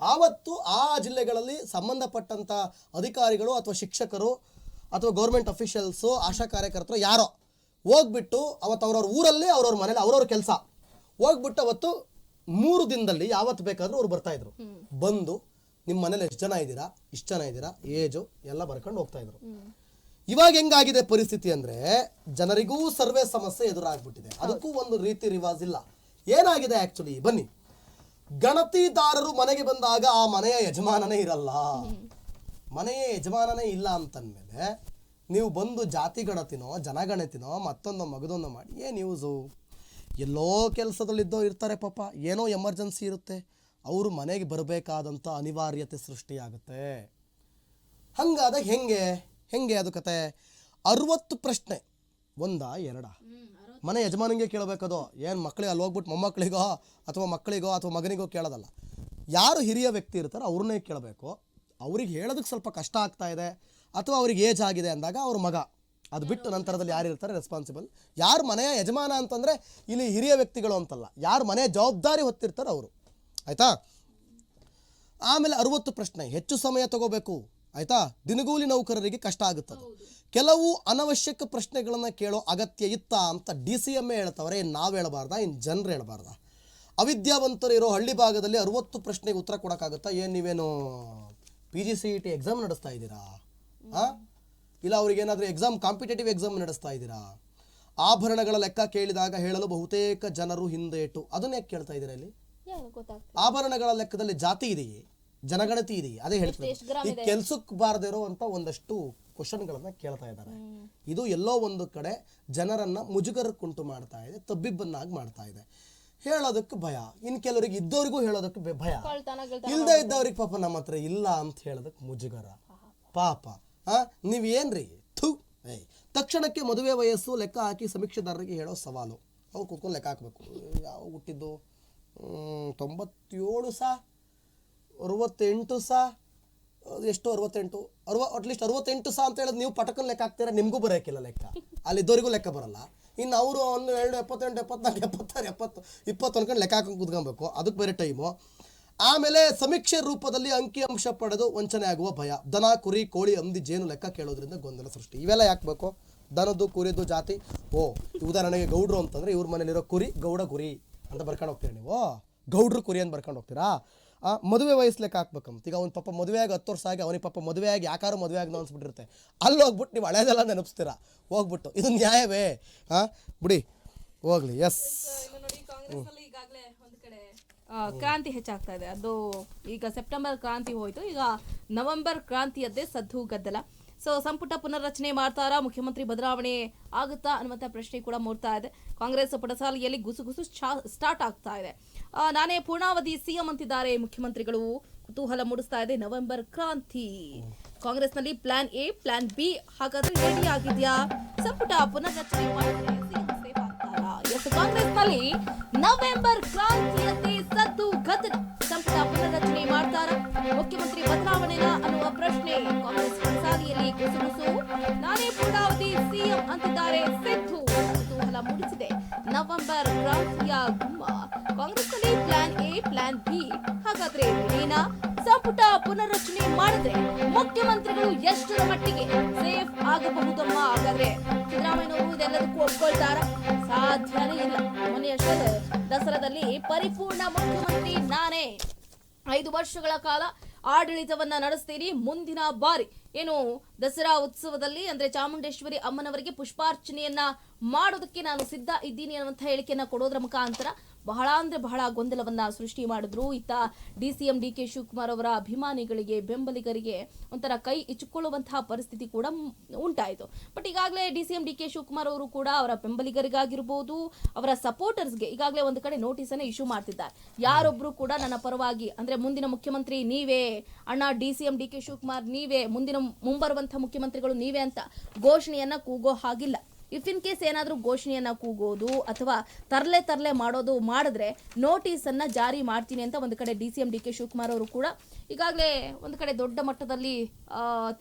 S1: ಆವತ್ತು ಆ ಜಿಲ್ಲೆಗಳಲ್ಲಿ ಸಂಬಂಧಪಟ್ಟಂತ ಅಧಿಕಾರಿಗಳು ಅಥವಾ ಶಿಕ್ಷಕರು ಅಥವಾ ಗೌರ್ಮೆಂಟ್ ಅಫಿಷಿಯಲ್ಸು, ಆಶಾ ಕಾರ್ಯಕರ್ತರು ಯಾರೋ ಹೋಗ್ಬಿಟ್ಟು ಅವತ್ತು ಅವ್ರವ್ರ ಊರಲ್ಲಿ ಅವ್ರವ್ರ ಮನೇಲಿ ಅವ್ರವ್ರ ಕೆಲಸ ಹೋಗ್ಬಿಟ್ಟು ಅವತ್ತು 3 ದಿನದಲ್ಲಿ ಯಾವತ್ತು ಬೇಕಾದ್ರೂ ಅವ್ರು ಬರ್ತಾ ಇದ್ರು. ಬಂದು ನಿಮ್ಮ ಮನೇಲಿ ಎಷ್ಟು ಜನ ಇದ್ದೀರಾ, ಏಜು ಎಲ್ಲ ಬರ್ಕೊಂಡು ಹೋಗ್ತಾ ಇದ್ರು. ಇವಾಗ ಹೆಂಗಾಗಿದೆ ಪರಿಸ್ಥಿತಿ ಅಂದ್ರೆ, ಜನರಿಗೂ ಸರ್ವೇ ಸಮಸ್ಯೆ ಎದುರಾಗ್ಬಿಟ್ಟಿದೆ. ಅದಕ್ಕೂ ಒಂದು ರೀತಿ ರಿವಾಜ್ ಇಲ್ಲ. ಏನಾಗಿದೆ ಆಕ್ಚುಲಿ, ಬನ್ನಿ, ಗಣತಿದಾರರು ಮನೆಗೆ ಬಂದಾಗ ಆ ಮನೆಯ ಯಜಮಾನನೇ ಇರಲ್ಲ. ಮನೆಯ ಯಜಮಾನನೇ ಇಲ್ಲ ಅಂತಂದ್ಮೇಲೆ ನೀವು ಬಂದು ಜಾತಿ ಗಣತಿನೋ ಜನಗಣತಿನೋ ಮತ್ತೊಂದು ಮಗದೊಂದು ಮಾಡಿ ಏನು ಯೂಸು? ಎಲ್ಲೋ ಕೆಲಸದಲ್ಲಿದ್ದೋ ಇರ್ತಾರೆ ಪಾಪ, ಏನೋ ಎಮರ್ಜೆನ್ಸಿ ಇರುತ್ತೆ, ಅವರು ಮನೆಗೆ ಬರಬೇಕಾದಂಥ ಅನಿವಾರ್ಯತೆ ಸೃಷ್ಟಿಯಾಗುತ್ತೆ. ಹಂಗಾದಾಗ ಹೆಂಗೆ ಅದು ಕತೆ? 60 ಪ್ರಶ್ನೆ, 1 2 ಮನೆ ಯಜಮಾನಿಗೆ ಕೇಳಬೇಕದು. ಏನು ಮಕ್ಕಳಿಗೆ ಅಲ್ಲಿ ಹೋಗ್ಬಿಟ್ಟು ಮೊಮ್ಮಕ್ಕಳಿಗೋ ಅಥವಾ ಮಕ್ಕಳಿಗೋ ಅಥವಾ ಮಗನಿಗೋ ಕೇಳೋದಲ್ಲ. ಯಾರು ಹಿರಿಯ ವ್ಯಕ್ತಿ ಇರ್ತಾರೋ ಅವ್ರನ್ನೇ ಕೇಳಬೇಕು. ಅವ್ರಿಗೆ ಹೇಳೋದಕ್ಕೆ ಸ್ವಲ್ಪ ಕಷ್ಟ ಆಗ್ತಾ ಇದೆ ಅಥವಾ ಅವ್ರಿಗೆ ಏಜ್ ಆಗಿದೆ ಅಂದಾಗ ಅವ್ರ ಮಗ, ಅದು ಬಿಟ್ಟು ನಂತರದಲ್ಲಿ ಯಾರು ಇರ್ತಾರೆ ರೆಸ್ಪಾನ್ಸಿಬಲ್, ಯಾರು ಮನೆಯ ಯಜಮಾನ ಅಂತಂದರೆ ಇಲ್ಲಿ ಹಿರಿಯ ವ್ಯಕ್ತಿಗಳು ಅಂತಲ್ಲ, ಯಾರು ಮನೆಯ ಜವಾಬ್ದಾರಿ ಹೊತ್ತಿರ್ತಾರೆ ಅವರು. ಆಯಿತಾ? ಆಮೇಲೆ 60 ಪ್ರಶ್ನೆ, ಹೆಚ್ಚು ಸಮಯ ತಗೋಬೇಕು. ಆಯಿತಾ? ದಿನಗೂಲಿ ನೌಕರರಿಗೆ ಕಷ್ಟ ಆಗುತ್ತದೆ. ಕೆಲವು ಅನವಶ್ಯಕ ಪ್ರಶ್ನೆಗಳನ್ನು ಕೇಳೋ ಅಗತ್ಯ ಇತ್ತಾ ಅಂತ DCMA ಹೇಳ್ತವ್ರೆ. ನಾವು ಹೇಳಬಾರ್ದಾ? ಇನ್ನು ಜನರು ಹೇಳಬಾರ್ದಾ? ಅವಿದ್ಯಾವಂತರು ಇರೋ ಹಳ್ಳಿ ಭಾಗದಲ್ಲಿ 60 ಪ್ರಶ್ನೆಗೆ ಉತ್ತರ ಕೊಡೋಕ್ಕಾಗುತ್ತಾ? ಏನು ನೀವೇನು PGCET ಎಕ್ಸಾಮ್ ನಡೆಸ್ತಾ ಇದ್ದೀರಾ? ಇಲ್ಲ ಅವ್ರಿಗೇನಾದರೂ ಕಾಂಪಿಟೇಟಿವ್ ಎಕ್ಸಾಮ್ ನಡೆಸ್ತಾ ಇದ್ದೀರಾ? ಆಭರಣಗಳ ಲೆಕ್ಕ ಕೇಳಿದಾಗ ಹೇಳಲು ಬಹುತೇಕ ಜನರು ಹಿಂದೇಟು. ಅದನ್ನೇ ಕೇಳ್ತಾ ಇದ್ದೀರಾ ಇಲ್ಲಿ? ಆಭರಣಗಳ ಲೆಕ್ಕದಲ್ಲಿ ಜಾತಿ ಇದೆಯೇ, ಜನಗಣತಿ ಇದೆಯೇ? ಅದೇ ಹೇಳ್ತಾರೆ. ಈ ಕೆಲ್ಸಕ್ಕೆ ಬಾರದೇ ಇರುವಂತ ಒಂದಷ್ಟು ಕ್ವಶನ್ಗಳನ್ನ ಕೇಳ್ತಾ ಇದ್ದಾರೆ. ಇದು ಎಲ್ಲೋ ಒಂದು ಕಡೆ ಜನರನ್ನ ಮುಜುಗರಕ್ಕುಂಟು ಮಾಡ್ತಾ ಇದೆ, ತಬ್ಬಿಬ್ಬನ್ನಾಗಿ ಮಾಡ್ತಾ ಇದೆ. ಹೇಳೋದಕ್ಕೆ ಭಯ, ಇನ್ನು ಕೆಲವರಿಗೆ ಇದ್ದವ್ರಿಗೂ ಹೇಳೋದಕ್ಕೆ ಭಯ, ಇಲ್ಲದೆ ಇದ್ದವ್ರಿಗೆ ಪಾಪ ನಮ್ಮ ಹತ್ರ ಇಲ್ಲ ಅಂತ ಹೇಳೋದಕ್ಕೆ ಮುಜುಗರ. ಪಾಪ ನೀವೇನ್ರಿ ತಕ್ಷಣಕ್ಕೆ ಮದುವೆ ವಯಸ್ಸು ಲೆಕ್ಕ ಹಾಕಿ ಸಮೀಕ್ಷೆದಾರರಿಗೆ ಹೇಳೋ ಸವಾಲು. ಅವು ಕೂತ್ಕೊಂಡು ಲೆಕ್ಕ ಹಾಕಬೇಕು. ಯಾವ ಹುಟ್ಟಿದ್ದು 97 68 ಎಷ್ಟು 68 ಅಟ್ಲೀಸ್ಟ್ 68 ಅಂತ ಹೇಳೋದು ನೀವು ಪಟಕನ್ ಲೆಕ್ಕ ಹಾಕ್ತೀರಾ, ನಿಮಗೂ ಬರೋಕ್ಕಿಲ್ಲ ಲೆಕ್ಕ, ಅಲ್ಲಿದ್ದವರಿಗೂ ಲೆಕ್ಕ ಬರಲ್ಲ. ಇನ್ನು ಅವರು 1 2 78 74 76 70 20 ಅನ್ಕೊಂಡು ಲೆಕ್ಕ ಹಾಕೊಂಡು ಕೂತ್ಕೊಬೇಕು, ಅದಕ್ಕೆ ಬೇರೆ ಟೈಮು. ಆಮೇಲೆ ಸಮೀಕ್ಷೆ ರೂಪದಲ್ಲಿ ಅಂಕಿಅಂಶ ಪಡೆದು ವಂಚನೆ ಆಗುವ ಭಯ. ದನ ಕುರಿ ಕೋಳಿ ಹಂದಿ ಜೇನು ಲೆಕ್ಕ ಕೇಳೋದ್ರಿಂದ ಗೊಂದಲ ಸೃಷ್ಟಿ. ಇವೆಲ್ಲ ಯಾಕೆ ಬೇಕು? ದನದ್ದು ಕುರಿದು ಜಾತಿ. ಉದಾಹರಣೆಗೆ ಗೌಡ್ರು ಅಂತಂದ್ರೆ ಇವ್ರ ಮನೇಲಿರೋ ಕುರಿ ಗೌಡ ಕುರಿ ಅಂತ ಬರ್ಕೊಂಡು ಹೋಗ್ತೀರಾ ನೀವು, ಗೌಡ್ರು ಕುರಿ ಅಂತ ಬರ್ಕೊಂಡು ಹೋಗ್ತೀರಾ. ಮದುವೆ ವಯಸ್ಸು ಲೆಕ್ಕ ಹಾಕ್ಬೇಕಂತ. ಈಗ ಅವ್ನ ಪಾಪ ಮದುವೆಯಾಗಿ 10 ವರ್ಷ ಆಗಿ ಅವನಿಗೆ ಪಾಪ ಮದುವೆಯಾಗಿ ಯಾಕಾರು ಮದುವೆ ಆಗಿ ಅನ್ಸ್ಬಿಟ್ಟಿರುತ್ತೆ. ಅಲ್ಲಿ ಹೋಗ್ಬಿಟ್ಟು ನೀವು ಹಳೇದೆಲ್ಲ ನೆನಪಿಸ್ತೀರಾ ಹೋಗ್ಬಿಟ್ಟು. ಇದು ನ್ಯಾಯವೇ? ಬಿಡಿ ಹೋಗ್ಲಿ. ಎಸ್,
S2: ಕ್ರಾಂತಿ ಹೆಚ್ಚಾಗ್ತಾ ಇದೆ. ಅದು ಈಗ ಸೆಪ್ಟೆಂಬರ್ ಕ್ರಾಂತಿ ಹೋಯ್ತು, ಈಗ ನವೆಂಬರ್ ಕ್ರಾಂತಿಯದ್ದೇ ಸದ್ದು ಗದ್ದಲ. ಸೊ ಸಂಪುಟ ಪುನರ್ರಚನೆ ಮಾಡ್ತಾರಾ, ಮುಖ್ಯಮಂತ್ರಿ ಬದಲಾವಣೆ ಆಗುತ್ತಾ ಅನ್ನುವಂಥ ಪ್ರಶ್ನೆ ಕೂಡ ಮೂಡ್ತಾ ಇದೆ. ಕಾಂಗ್ರೆಸ್ ಪಡಸಾಲೆಯಲ್ಲಿ ಗುಸುಗುಸು ಸ್ಟಾರ್ಟ್ ಆಗ್ತಾ ಇದೆ. ನಾನೇ ಪೂರ್ಣಾವಧಿ ಸಿಎಂ ಅಂತಿದ್ದಾರೆ ಮುಖ್ಯಮಂತ್ರಿಗಳು. ಕುತೂಹಲ ಮೂಡಿಸ್ತಾ ಇದೆ ನವೆಂಬರ್ ಕ್ರಾಂತಿ. ಕಾಂಗ್ರೆಸ್ನಲ್ಲಿ ಪ್ಲಾನ್ ಎ ಪ್ಲಾನ್ ಬಿ ಹಾಗಾದ್ರೆ ರೆಡಿ ಆಗಿದೆಯಾ? ಸಂಪುಟ ಪುನರ್ರಚನೆ ಮಾಡಿದ್ರೆ ಸಿಎಂ ಸೇಫ್ ಆಗ್ತಾರಾ? ಎಸ್, ಕಾಂಗ್ರೆಸ್ನಲ್ಲಿ ನವೆಂಬರ್ ಕ್ರಾಂತಿಯಂತೆ ಸದ್ದು ಗದ್ದಲ. ಸಂಪುಟ ಪುನರ್ರಚನೆ ಮಾಡ್ತಾರಾ, ಮುಖ್ಯಮಂತ್ರಿ ಬದಲಾವಣೆನಾ ಅನ್ನುವ ಪ್ರಶ್ನೆ ಕಾಂಗ್ರೆಸ್ ಪಡಸಾಲೆಯಲ್ಲಿ ಗುಸುಗುಸು. ನಾನೇ ಪೂರ್ಣಾವಧಿ ಸಿಎಂ ಅಂತಿದ್ದಾರೆ ಸಿದ್ದು. ಕುತೂಹಲ ಮೂಡಿಸಿದೆ ನವೆಂಬರ್ ಕ್ರಾಂತಿಯ ಗುಮ್ಮ. ಕಾಂಗ್ರೆಸ್ನಲ್ಲಿ ಪ್ಲಾನ್ ಎ ಪ್ಲಾನ್ ಬಿ ಹಾಗಾದ್ರೆ ರೆಡಿನಾ? ಸಂಪುಟ ಪುನರ್ರಚನೆ ಮಾಡಿದ್ರೆ ಮುಖ್ಯಮಂತ್ರಿಗಳು ಎಷ್ಟರ ಮಟ್ಟಿಗೆ ಸೇಫ್ ಆಗಬಹುದಮ್ಮ? ಹಾಗಾದ್ರೆ ಸಿದ್ದರಾಮಯ್ಯನವರು ಇದೆಲ್ಲದಕ್ಕೂ ಒಪ್ಕೊಳ್ತಾರ? ಸಾಧ್ಯನೇ ಇಲ್ಲ. ಮೊನ್ನೆಯಷ್ಟೇ ದಸರಾದಲ್ಲಿ ಪರಿಪೂರ್ಣ ಮುಖ್ಯಮಂತ್ರಿ ನಾನೇ, 5 ವರ್ಷಗಳ ಕಾಲ ಆಡಳಿತವನ್ನ ನಡೆಸ್ತೀನಿ, ಮುಂದಿನ ಬಾರಿ ಏನು ದಸರಾ ಉತ್ಸವದಲ್ಲಿ ಅಂದ್ರೆ ಚಾಮುಂಡೇಶ್ವರಿ ಅಮ್ಮನವರಿಗೆ ಪುಷ್ಪಾರ್ಚನೆಯನ್ನ ಮಾಡೋದಕ್ಕೆ ನಾನು ಸಿದ್ಧ ಇದ್ದೀನಿ ಅನ್ನುವಂಥ ಹೇಳಿಕೆಯನ್ನ ಕೊಡೋದ್ರ ಮುಖಾಂತರ ಬಹಳ ಅಂದ್ರೆ ಬಹಳ ಗೊಂದಲವನ್ನ ಸೃಷ್ಟಿ ಮಾಡಿದ್ರು. ಇತ್ತ DCM DK ಶಿವಕುಮಾರ್ ಅವರ ಅಭಿಮಾನಿಗಳಿಗೆ, ಬೆಂಬಲಿಗರಿಗೆ ಒಂಥರ ಕೈ ಇಚ್ಚಿಕೊಳ್ಳುವಂತಹ ಪರಿಸ್ಥಿತಿ ಕೂಡ ಉಂಟಾಯಿತು. ಬಟ್ ಈಗಾಗಲೇ DCM DK ಶಿವಕುಮಾರ್ ಅವರು ಕೂಡ ಅವರ ಬೆಂಬಲಿಗರಿಗಾಗಿರ್ಬೋದು, ಅವರ ಸಪೋರ್ಟರ್ಸ್ಗೆ ಈಗಾಗಲೇ ಒಂದು ಕಡೆ ನೋಟಿಸ್ ಅನ್ನ ಇಶ್ಯೂ ಮಾಡ್ತಿದ್ದಾರೆ. ಯಾರೊಬ್ರು ಕೂಡ ನನ್ನ ಪರವಾಗಿ ಅಂದ್ರೆ ಮುಂದಿನ ಮುಖ್ಯಮಂತ್ರಿ ನೀವೇ ಅಣ್ಣ, DCM DK ಶಿವಕುಮಾರ್ ನೀವೇ, ಮುಂಬರುವಂತಹ ಮುಖ್ಯಮಂತ್ರಿಗಳು ನೀವೇ ಅಂತ ಘೋಷಣೆಯನ್ನ ಕೂಗೋ ಹಾಗಿಲ್ಲ. ಇಫ್ ಇನ್ ಕೇಸ್ ಏನಾದ್ರೂ ಘೋಷಣೆಯನ್ನ ಕೂಗೋದು ಅಥವಾ ತರ್ಲೆ ಮಾಡಿದ್ರೆ ನೋಟಿಸ್ ಅನ್ನ ಜಾರಿ ಮಾಡ್ತೀನಿ ಅಂತ ಒಂದು ಕಡೆ DCM DK ಶಿವಕುಮಾರ್ ಅವರು ಕೂಡ ಈಗಾಗಲೇ ಒಂದು ಕಡೆ ದೊಡ್ಡ ಮಟ್ಟದಲ್ಲಿ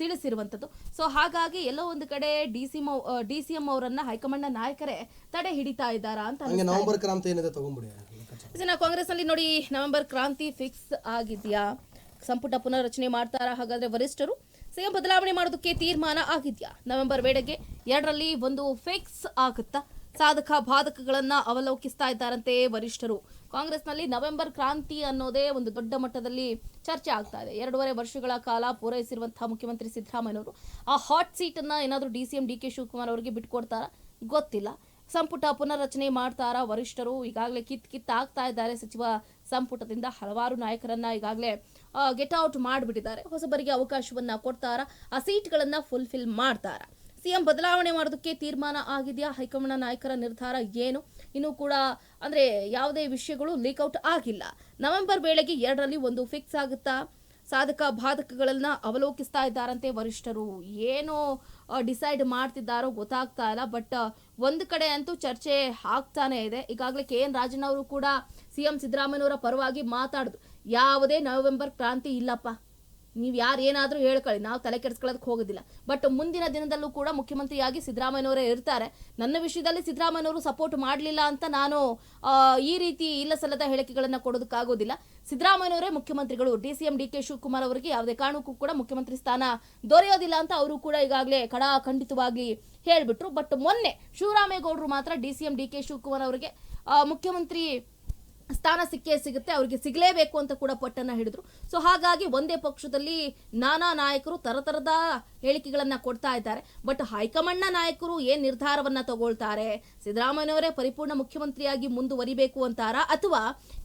S2: ತಿಳಿಸಿರುವಂತದ್ದು. ಸೊ ಹಾಗಾಗಿ ಎಲ್ಲೋ ಒಂದು ಕಡೆ DCM ಅವರನ್ನ ಹೈಕಮಾಂಡ್ ನಾಯಕರೇ ತಡೆ ಹಿಡಿತಾ ಇದ್ದಾರಾ ಅಂತ.
S1: ನವೆಂಬರ್ ಕ್ರಾಂತಿ ಏನಿದೆ ತಗೊಂಡ್ಬಿಡಿ.
S2: ಕಾಂಗ್ರೆಸ್ ನಲ್ಲಿ ನೋಡಿ, ನವೆಂಬರ್ ಕ್ರಾಂತಿ ಫಿಕ್ಸ್ ಆಗಿದ್ಯಾ? ಸಂಪುಟ ಪುನರ್ರಚನೆ ಮಾಡ್ತಾರಾ ಹಾಗಾದ್ರೆ ವರಿಷ್ಠರು? ಸಿಎಂ ಬದಲಾವಣೆ ಮಾಡೋದಕ್ಕೆ ತೀರ್ಮಾನ ಆಗಿದ್ಯಾ? ನವೆಂಬರ್ ವೇಳೆಗೆ 2ರಲ್ಲಿ ಒಂದು ಫಿಕ್ಸ್ ಆಗುತ್ತಾ? ಸಾಧಕ ಬಾಧಕಗಳನ್ನ ಅವಲೋಕಿಸ್ತಾ ಇದ್ದಾರಂತೆ ವರಿಷ್ಠರು. ಕಾಂಗ್ರೆಸ್ನಲ್ಲಿ ನವೆಂಬರ್ ಕ್ರಾಂತಿ ಅನ್ನೋದೇ ಒಂದು ದೊಡ್ಡ ಮಟ್ಟದಲ್ಲಿ ಚರ್ಚೆ ಆಗ್ತಾ ಇದೆ. 2.5 ವರ್ಷಗಳ ಕಾಲ ಪೂರೈಸಿರುವಂತಹ ಮುಖ್ಯಮಂತ್ರಿ ಸಿದ್ದರಾಮಯ್ಯನವರು ಆ ಹಾಟ್ ಸೀಟ್ ಅನ್ನ ಏನಾದರೂ DCM DK ಶಿವಕುಮಾರ್ ಅವರಿಗೆ ಬಿಟ್ಕೊಡ್ತಾರಾ ಗೊತ್ತಿಲ್ಲ. ಸಂಪುಟ ಪುನರ್ರಚನೆ ಮಾಡ್ತಾರಾ ವರಿಷ್ಠರು? ಈಗಾಗಲೇ ಕಿತ್ತಾಗ್ತಾ ಇದ್ದಾರೆ. ಸಚಿವ ಸಂಪುಟದಿಂದ ಹಲವಾರು ನಾಯಕರನ್ನ ಈಗಾಗಲೇ ಗೆಟ್ ಔಟ್ ಮಾಡಿಬಿಟ್ಟಿದ್ದಾರೆ. ಹೊಸಬರಿಗೆ ಅವಕಾಶವನ್ನ ಕೊಡ್ತಾರಾ? ಆ ಸೀಟ್ಗಳನ್ನ ಫುಲ್ಫಿಲ್ ಮಾಡ್ತಾರಾ? ಸಿಎಂ ಬದಲಾವಣೆ ಮಾಡೋದಕ್ಕೆ ತೀರ್ಮಾನ ಆಗಿದೆಯಾ? ಹೈಕಮಾಂಡ್ ನಾಯಕರ ನಿರ್ಧಾರ ಏನು? ಇನ್ನು ಕೂಡ ಅಂದ್ರೆ ಯಾವುದೇ ವಿಷಯಗಳು ಲೀಕ್ಔಟ್ ಆಗಿಲ್ಲ. ನವೆಂಬರ್ ವೇಳೆಗೆ 2ರಲ್ಲಿ ಒಂದು ಫಿಕ್ಸ್ ಆಗುತ್ತಾ? ಸಾಧಕ ಬಾಧಕಗಳನ್ನ ಅವಲೋಕಿಸ್ತಾ ಇದ್ದಾರಂತೆ ವರಿಷ್ಠರು. ಏನೋ ಡಿಸೈಡ್ ಮಾಡ್ತಿದ್ದಾರೋ ಗೊತ್ತಾಗ್ತಾ ಇಲ್ಲ. ಬಟ್ ಒಂದು ಕಡೆ ಅಂತೂ ಚರ್ಚೆ ಆಗ್ತಾನೆ ಇದೆ. ಈಗಾಗಲೇ KN ರಾಜಣ್ಣ ಅವರು ಕೂಡ CM ಸಿದ್ದರಾಮಯ್ಯನವರ ಪರವಾಗಿ ಮಾತಾಡುದು, ಯಾವುದೇ ನವೆಂಬರ್ ಕ್ರಾಂತಿ ಇಲ್ಲಪ್ಪ, ನೀವು ಯಾರು ಏನಾದರೂ ಹೇಳ್ಕೊಳ್ಳಿ, ನಾವು ತಲೆ ಕೆಡಿಸ್ಕೊಳ್ಳೋದಕ್ಕೆ ಹೋಗೋದಿಲ್ಲ. ಬಟ್ ಮುಂದಿನ ದಿನದಲ್ಲೂ ಕೂಡ ಮುಖ್ಯಮಂತ್ರಿಯಾಗಿ ಸಿದ್ದರಾಮಯ್ಯನವರೇ ಇರ್ತಾರೆ. ನನ್ನ ವಿಷಯದಲ್ಲಿ ಸಿದ್ದರಾಮಯ್ಯನವರು ಸಪೋರ್ಟ್ ಮಾಡಲಿಲ್ಲ ಅಂತ ನಾನು ಈ ರೀತಿ ಇಲ್ಲ ಸಲ್ಲದ ಹೇಳಿಕೆಗಳನ್ನು ಕೊಡೋದಕ್ಕಾಗೋದಿಲ್ಲ. ಸಿದ್ದರಾಮಯ್ಯನವರೇ ಮುಖ್ಯಮಂತ್ರಿಗಳು. DCM DK ಶಿವಕುಮಾರ್ ಅವರಿಗೆ ಯಾವುದೇ ಕಾರಣಕ್ಕೂ ಕೂಡ ಮುಖ್ಯಮಂತ್ರಿ ಸ್ಥಾನ ದೊರೆಯೋದಿಲ್ಲ ಅಂತ ಅವರು ಕೂಡ ಈಗಾಗಲೇ ಖಂಡಿತವಾಗಿ ಹೇಳ್ಬಿಟ್ರು. ಬಟ್ ಮೊನ್ನೆ ಶಿವರಾಮೇಗೌಡರು ಮಾತ್ರ DCM DK ಶಿವಕುಮಾರ್ ಅವರಿಗೆ ಮುಖ್ಯಮಂತ್ರಿ ಸ್ಥಾನ ಸಿಗುತ್ತೆ, ಅವರಿಗೆ ಸಿಗಲೇಬೇಕು ಅಂತ ಕೂಡ ಪಟ್ಟನ್ನ ಹಿಡಿದ್ರು. ಸೊ ಹಾಗಾಗಿ ಒಂದೇ ಪಕ್ಷದಲ್ಲಿ ನಾನಾ ನಾಯಕರು ತರತರದ ಹೇಳಿಕೆಗಳನ್ನ ಕೊಡ್ತಾ ಇದ್ದಾರೆ. ಬಟ್ ಹೈಕಮಾಂಡ್ನ ನಾಯಕರು ಏನ್ ನಿರ್ಧಾರವನ್ನ ತಗೊಳ್ತಾರೆ? ಸಿದ್ದರಾಮಯ್ಯನವರೇ ಪರಿಪೂರ್ಣ ಮುಖ್ಯಮಂತ್ರಿಯಾಗಿ ಮುಂದುವರಿಬೇಕು ಅಂತಾರಾ, ಅಥವಾ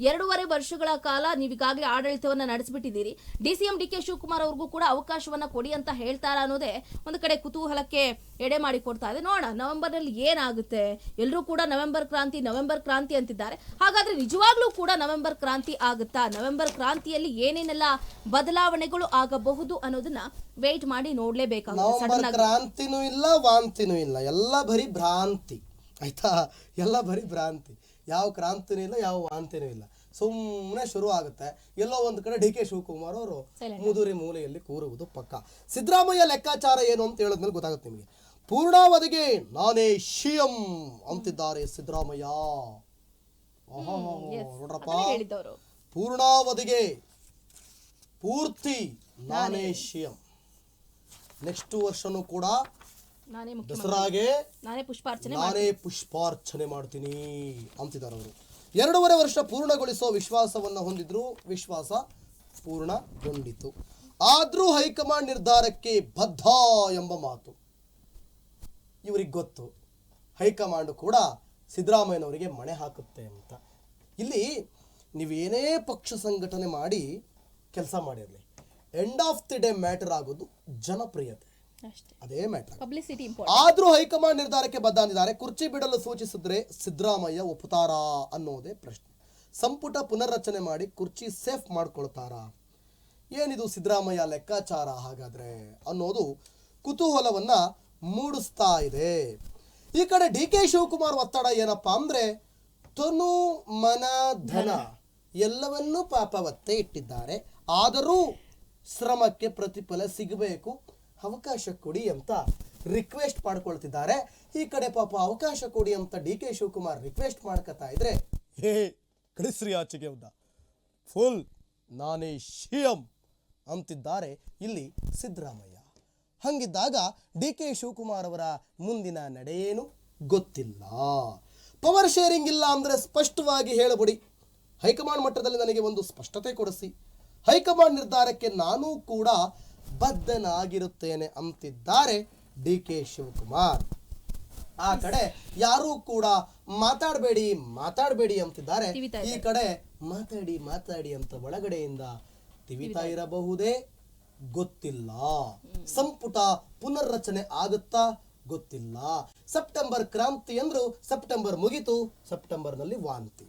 S2: 2.5 ವರ್ಷಗಳ ಕಾಲ ನೀವೀಗಾಗಲೇ ಆಡಳಿತವನ್ನ ನಡೆಸಿಬಿಟ್ಟಿದ್ದೀರಿ, DCM DK ಶಿವಕುಮಾರ್ ಅವ್ರಿಗೂ ಕೂಡ ಅವಕಾಶವನ್ನ ಕೊಡಿ ಅಂತ ಹೇಳ್ತಾರಾ ಅನ್ನೋದೇ ಒಂದು ಕಡೆ ಕುತೂಹಲಕ್ಕೆ ಎಡೆ ಮಾಡಿ ಕೊಡ್ತಾ ಇದೆ. ನೋಡೋಣ ನವೆಂಬರ್ ನಲ್ಲಿ ಏನಾಗುತ್ತೆ. ಎಲ್ಲರೂ ಕೂಡ ನವೆಂಬರ್ ಕ್ರಾಂತಿ ಅಂತಿದ್ದಾರೆ. ಹಾಗಾದ್ರೆ ನಿಜವಾಗ್ಲೂ ಕೂಡ ನವೆಂಬರ್ ಕ್ರಾಂತಿ ಆಗುತ್ತಾ? ನವೆಂಬರ್ ಕ್ರಾಂತಿಯಲ್ಲಿ ಏನೇನೆಲ್ಲ ಬದಲಾವಣೆಗಳು ಆಗಬಹುದು ಅನ್ನೋದನ್ನ ವೇಟ್ ಮಾಡಿ ನೋಡ್ಲೇಬೇಕಾಗುತ್ತೆ.
S1: ಕ್ರಾಂತಿನೂ ಇಲ್ಲ, ವಾಂತಿನೂ ಇಲ್ಲ, ಎಲ್ಲ ಬರೀ ಭ್ರಾಂತಿ. ಆಯ್ತಾ? ಎಲ್ಲ ಬರೀ ಭ್ರಾಂತಿ. ಯಾವ ಕ್ರಾಂತಿನೂ ಇಲ್ಲ, ಯಾವ ವಾಂತಿನೂ ಇಲ್ಲ. ಸುಮ್ಮನೆ ಶುರು ಆಗುತ್ತೆ. ಎಲ್ಲೋ ಒಂದು ಕಡೆ DK ಶಿವಕುಮಾರ್ ಅವರು ಮುದುರಿ ಮೂಲೆಯಲ್ಲಿ ಕೂರುವುದು ಪಕ್ಕ. ಸಿದ್ದರಾಮಯ್ಯ ಲೆಕ್ಕಾಚಾರ ಏನು ಅಂತ ಹೇಳಿದ್ಮೇಲೆ ಗೊತ್ತಾಗುತ್ತೆ ನಿಮಗೆ. ಪೂರ್ಣಾವಧಿಗೆ ನಾನೇ CM ಅಂತಿದ್ದಾರೆ ಸಿದ್ದರಾಮಯ್ಯ. ನೋಡ್ರಪ್ಪ, ಪೂರ್ಣಾವಧಿಗೆ ಪೂರ್ತಿ ನಾನೇ CM. ನೆಕ್ಸ್ಟ್ ವರ್ಷನೂ ಕೂಡ ದಸರಾಗೆ ನಾನೇ ಪುಷ್ಪಾರ್ಚನೆ ಮಾಡ್ತೀನಿ ಅಂತಿದ್ದಾರೆ ಅವರು. 2.5 ವರ್ಷ ಪೂರ್ಣಗೊಳಿಸೋ ವಿಶ್ವಾಸವನ್ನ ಹೊಂದಿದ್ರು. ವಿಶ್ವಾಸ ಪೂರ್ಣಗೊಂಡಿತು. ಆದ್ರೂ ಹೈಕಮಾಂಡ್ ನಿರ್ಧಾರಕ್ಕೆ ಬದ್ಧ ಎಂಬ ಮಾತು ಇವರಿಗೆ ಗೊತ್ತು. ಹೈಕಮಾಂಡ್ ಕೂಡ ಸಿದ್ದರಾಮಯ್ಯನವರಿಗೆ ಮಣೆ ಹಾಕುತ್ತೆ ಅಂತ. ಇಲ್ಲಿ ನೀವೇನೇ ಪಕ್ಷ ಸಂಘಟನೆ ಮಾಡಿ ಕೆಲಸ ಮಾಡಿರಲಿ, end of the day matter ಆಗೋದು ಜನಪ್ರಿಯತೆ, ಅದೇ ಮ್ಯಾಟರ್. ಆದ್ರೂ ಹೈಕಮಾಂಡ್ ನಿರ್ಧಾರಕ್ಕೆ ಬದ್ಧ ಅಂದಿದ್ದಾರೆ. ಕುರ್ಚಿ ಬಿಡಲು ಸೂಚಿಸಿದ್ರೆ ಸಿದ್ದರಾಮಯ್ಯ ಒಪ್ಪುತ್ತಾರಾ ಅನ್ನೋದೇ ಪ್ರಶ್ನೆ. ಸಂಪುಟ ಪುನರ್ರಚನೆ ಮಾಡಿ ಕುರ್ಚಿ ಸೇಫ್ ಮಾಡ್ಕೊಳ್ತಾರಾ? ಏನಿದು ಸಿದ್ದರಾಮಯ್ಯ ಲೆಕ್ಕಾಚಾರ ಹಾಗಾದ್ರೆ ಅನ್ನೋದು ಕುತೂಹಲವನ್ನ ಮೂಡಿಸ್ತಾ ಇದೆ. ಈ ಕಡೆ DK ಶಿವಕುಮಾರ್ ಒತ್ತಡ ಏನಪ್ಪಾ ಅಂದ್ರೆ, ತನು ಮನ ಧನ ಎಲ್ಲವನ್ನೂ ಪಾಪವತ್ತೆ ಇಟ್ಟಿದ್ದಾರೆ. ಆದರೂ ಶ್ರಮಕ್ಕೆ ಪ್ರತಿಫಲ ಸಿಗಬೇಕು, ಅವಕಾಶ ಕೊಡಿ ಅಂತ ರಿಕ್ವೆಸ್ಟ್ ಮಾಡ್ಕೊಳ್ತಿದ್ದಾರೆ. ಈ ಕಡೆ ಪಾಪ ಅವಕಾಶ ಕೊಡಿ ಅಂತ DK ಶಿವಕುಮಾರ್ ರಿಕ್ವೆಸ್ಟ್ ಮಾಡ್ಕೊತಾ ಇದ್ರೆ, ಹೇ ಕಳಿಸ್ರಿ ಆಚೆಗೆ ಉದ್ದ, ಫುಲ್ ನಾನೇ CM ಅಂತಿದ್ದಾರೆ ಇಲ್ಲಿ ಸಿದ್ದರಾಮಯ್ಯ. ಹಂಗಿದ್ದಾಗ DK ಶಿವಕುಮಾರ್ ಅವರ ಮುಂದಿನ ನಡೆಯೇನು ಗೊತ್ತಿಲ್ಲ. ಪವರ್ ಶೇರಿಂಗ್ ಇಲ್ಲ ಅಂದ್ರೆ ಸ್ಪಷ್ಟವಾಗಿ ಹೇಳಬಿಡಿ. ಹೈಕಮಾಂಡ್ ಮಟ್ಟದಲ್ಲಿ ನನಗೆ ಒಂದು ಸ್ಪಷ್ಟತೆ ಕೊಡಿಸಿ. ಹೈಕಮಾಂಡ್ ನಿರ್ಧಾರಕ್ಕೆ ನಾನು ಕೂಡ ಬದ್ಧನಾಗಿರುತ್ತೇನೆ ಅಂತಿದ್ದಾರೆ DK ಶಿವಕುಮಾರ್. ಆ ಕಡೆ ಯಾರು ಕೂಡ ಮಾತಾಡಬೇಡಿ ಅಂತಿದ್ದಾರೆ. ಈ ಕಡೆ ಮಾತಾಡಿ ಅಂತ ಒಳಗಡೆಯಿಂದ ತಿವಿತಾ ಇರಬಹುದೇ ಗೊತ್ತಿಲ್ಲ. ಸಂಪುಟ ಪುನರ್ರಚನೆ ಆಗುತ್ತಾ ಗೊತ್ತಿಲ್ಲ. ಸೆಪ್ಟೆಂಬರ್ ಕ್ರಾಂತಿ ಅಂದ್ರು ಸೆಪ್ಟೆಂಬರ್ ಮುಗಿತು, ಸೆಪ್ಟೆಂಬರ್ ನಲ್ಲಿ ವಾಂತಿ.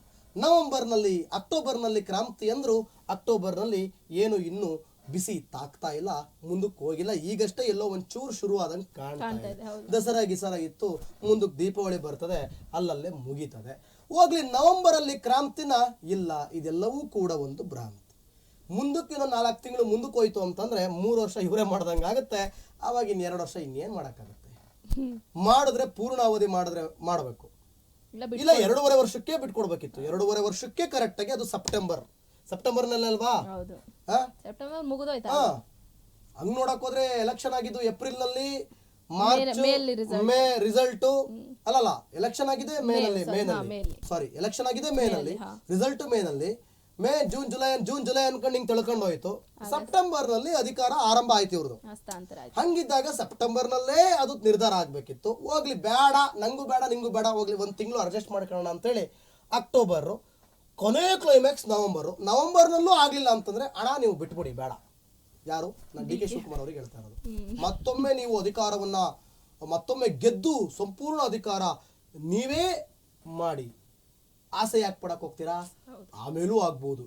S1: ಅಕ್ಟೋಬರ್ ನಲ್ಲಿ ಕ್ರಾಂತಿ ಅಂದ್ರು ಅಕ್ಟೋಬರ್ ನಲ್ಲಿ ಏನು ಇನ್ನು ಬಿಸಿ ತಾಕ್ತಾ ಇಲ್ಲ, ಮುಂದಕ್ಕೆ ಹೋಗಿಲ್ಲ. ಈಗಷ್ಟೇ ಎಲ್ಲೋ ಒಂಚೂರು ಶುರು ಆದಂಗೆ ಕಾಣ್ತಾ ಇದೆ. ದಸರಾ ಗಿಸರ ಇತ್ತು, ಮುಂದಕ್ಕೆ ದೀಪಾವಳಿ ಬರ್ತದೆ, ಅಲ್ಲಲ್ಲೇ ಮುಗೀತದೆ. ಹೋಗ್ಲಿ ನವೆಂಬರ್ ಅಲ್ಲಿ ಕ್ರಾಂತಿನ ಇಲ್ಲ. ಇದೆಲ್ಲವೂ ಕೂಡ ಒಂದು ಭ್ರಾಂತಿ. ಮುಂದಕ್ಕೆ ಇನ್ನೊಂದು 4 ತಿಂಗಳು ಮುಂದಕ್ಕೆ ಹೋಯ್ತು ಅಂತಂದ್ರೆ 3 ವರ್ಷ ಇವರೇ ಮಾಡ್ದಂಗೆ ಆಗುತ್ತೆ. ಅವಾಗ ಇನ್ನು 2 ವರ್ಷ ಇನ್ನೇನ್ ಮಾಡಕ್ಕಾಗತ್ತೆ? ಮಾಡಿದ್ರೆ ಪೂರ್ಣಾವಧಿ ಮಾಡಬೇಕು, ಇಲ್ಲ 2.5 ವರ್ಷಕ್ಕೆ ಬಿಟ್ಕೊಡ್ಬೇಕಿತ್ತು. 2.5 ವರ್ಷಕ್ಕೆ ಕರೆಕ್ಟ್ ಆಗಿ ಅದು ಸೆಪ್ಟೆಂಬರ್ ನಲ್ಲಿ ಅಲ್ವಾ? ಹಂಗ್ ನೋಡಕ್ ಹೋದ್ರೆ ಎಲೆಕ್ಷನ್ ಆಗಿದ್ದು ಏಪ್ರಿಲ್ ನಲ್ಲಿ, ಮೇ ರಿಸಲ್ಟ್ ಅಲ್ಲಲ್ಲ, ಎಲೆಕ್ಷನ್ ಆಗಿದೆ ಮೇ ನಲ್ಲಿ, ರಿಸಲ್ಟ್ ಮೇ ನಲ್ಲಿ. ಜೂನ್ ಜುಲೈ ಅನ್ಕೊಂಡು ಹಿಂಗ್ ತಿಳ್ಕೊಂಡು ಹೋಯ್ತು. ಸೆಪ್ಟೆಂಬರ್ ನಲ್ಲಿ ಅಧಿಕಾರ ಆರಂಭ ಆಯ್ತು ಇವ್ರದ್ದು. ಹಂಗಿದ್ದಾಗ ಸೆಪ್ಟೆಂಬರ್ ನಲ್ಲೇ ಅದು ನಿರ್ಧಾರ ಆಗ್ಬೇಕಿತ್ತು. ಹೋಗ್ಲಿ ಬೇಡ, ನಂಗೂ ಬೇಡ ನಿಂಗೂ ಬೇಡ, ಹೋಗ್ಲಿ 1 ತಿಂಗಳು ಅಡ್ಜಸ್ಟ್ ಮಾಡ್ಕೊಳ್ಳೋಣ ಅಂತೇಳಿ ಅಕ್ಟೋಬರ್, ಕೊನೆ ಕ್ಲೈಮ್ಯಾಕ್ಸ್ ನವೆಂಬರ್ ನಲ್ಲೂ ಆಗ್ಲಿಲ್ಲ ಅಂತಂದ್ರೆ ಅಣ್ಣ ನೀವು ಬಿಟ್ಬಿಡಿ ಬೇಡ. ಯಾರು? ನಾನು ಡಿ ಕೆ ಶಿವಕುಮಾರ್ ಅವ್ರಿಗೆ ಹೇಳ್ತಾ ಇರೋದು. ಮತ್ತೊಮ್ಮೆ ನೀವು ಅಧಿಕಾರವನ್ನ ಗೆದ್ದು ಸಂಪೂರ್ಣ ಅಧಿಕಾರ ನೀವೇ ಮಾಡಿ ಆಸೆ ಯಾಕೆ ಪಡಕ್ ಹೋಗ್ತೀರಾ? ಆಮೇಲೂ ಆಗ್ಬೋದು.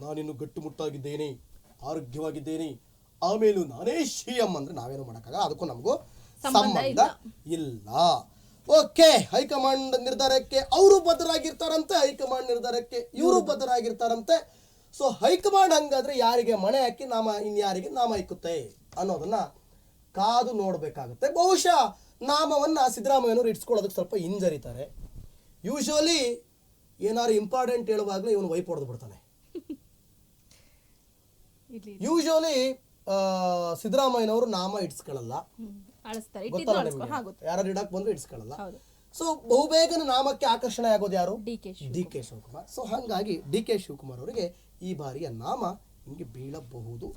S1: ನಾನಿನ್ನು ಗಟ್ಟುಮುಟ್ಟಾಗಿದ್ದೇನೆ, ಆರೋಗ್ಯವಾಗಿದ್ದೇನೆ, ಆಮೇಲೂ ನಾನೇ ಸಿಎಂ ಅಂದ್ರೆ ನಾವೇನು ಮಾಡಕ್ಕಾಗಲ್ಲ. ಅದಕ್ಕೂ ನಮಗೂ ಸಂಬಂಧ ಇಲ್ಲ. ಓಕೆ, ಹೈಕಮಾಂಡ್ ನಿರ್ಧಾರಕ್ಕೆ ಅವರು ಬದ್ಧರಾಗಿರ್ತಾರಂತೆ, ಹೈಕಮಾಂಡ್ ನಿರ್ಧಾರಕ್ಕೆ ಇವರು ಬದ್ಧರಾಗಿರ್ತಾರಂತೆ. ಸೊ ಹೈಕಮಾಂಡ್ ಹಂಗಾದ್ರೆ ಯಾರಿಗೆ ಮಣೆ ಹಾಕಿ ಇನ್ಯಾರಿಗೆ ನಾಮ ಇಕ್ಕುತ್ತೆ ಅನ್ನೋದನ್ನ ಕಾದು ನೋಡ್ಬೇಕಾಗುತ್ತೆ. ಬಹುಶಃ ನಾಮವನ್ನ ಸಿದ್ದರಾಮಯ್ಯನವರು ಇಟ್ಸ್ಕೊಳ್ಳೋದಕ್ಕೆ ಸ್ವಲ್ಪ ಹಿಂಜರಿತಾರೆ. ಯೂಶುವಲಿ ಏನಾದ್ರು ಇಂಪಾರ್ಟೆಂಟ್ ಹೇಳುವಾಗಲೇ ಇವನು ವೈಪ್ ಹೊಡೆದು ಬಿಡ್ತಾನೆ. ಯೂಶುವಲಿ ಸಿದ್ದರಾಮಯ್ಯನವರು ನಾಮ ಇಟ್ಸ್ಕೊಳ್ಳಲ್ಲ, ಯಾರು ಇಡಕ್ ಬಂದ್ರು ಇಟ್ಸ್ಕೊಳ್ಳಲ್ಲ. ಸೊ ಬಹುಬೇಗನ ನಾಮಕ್ಕೆ ಆಕರ್ಷಣೆ ಆಗೋದು ಯಾರು? D K Shivakumar. ಸೊ ಹಾಗಾಗಿ ಡಿ ಕೆ ಶಿವಕುಮಾರ್ ಅವರಿಗೆ ಈ ಬಾರಿಯ ನಾಮ ಹಿಂಗೆ ಬೀಳಬಹುದು.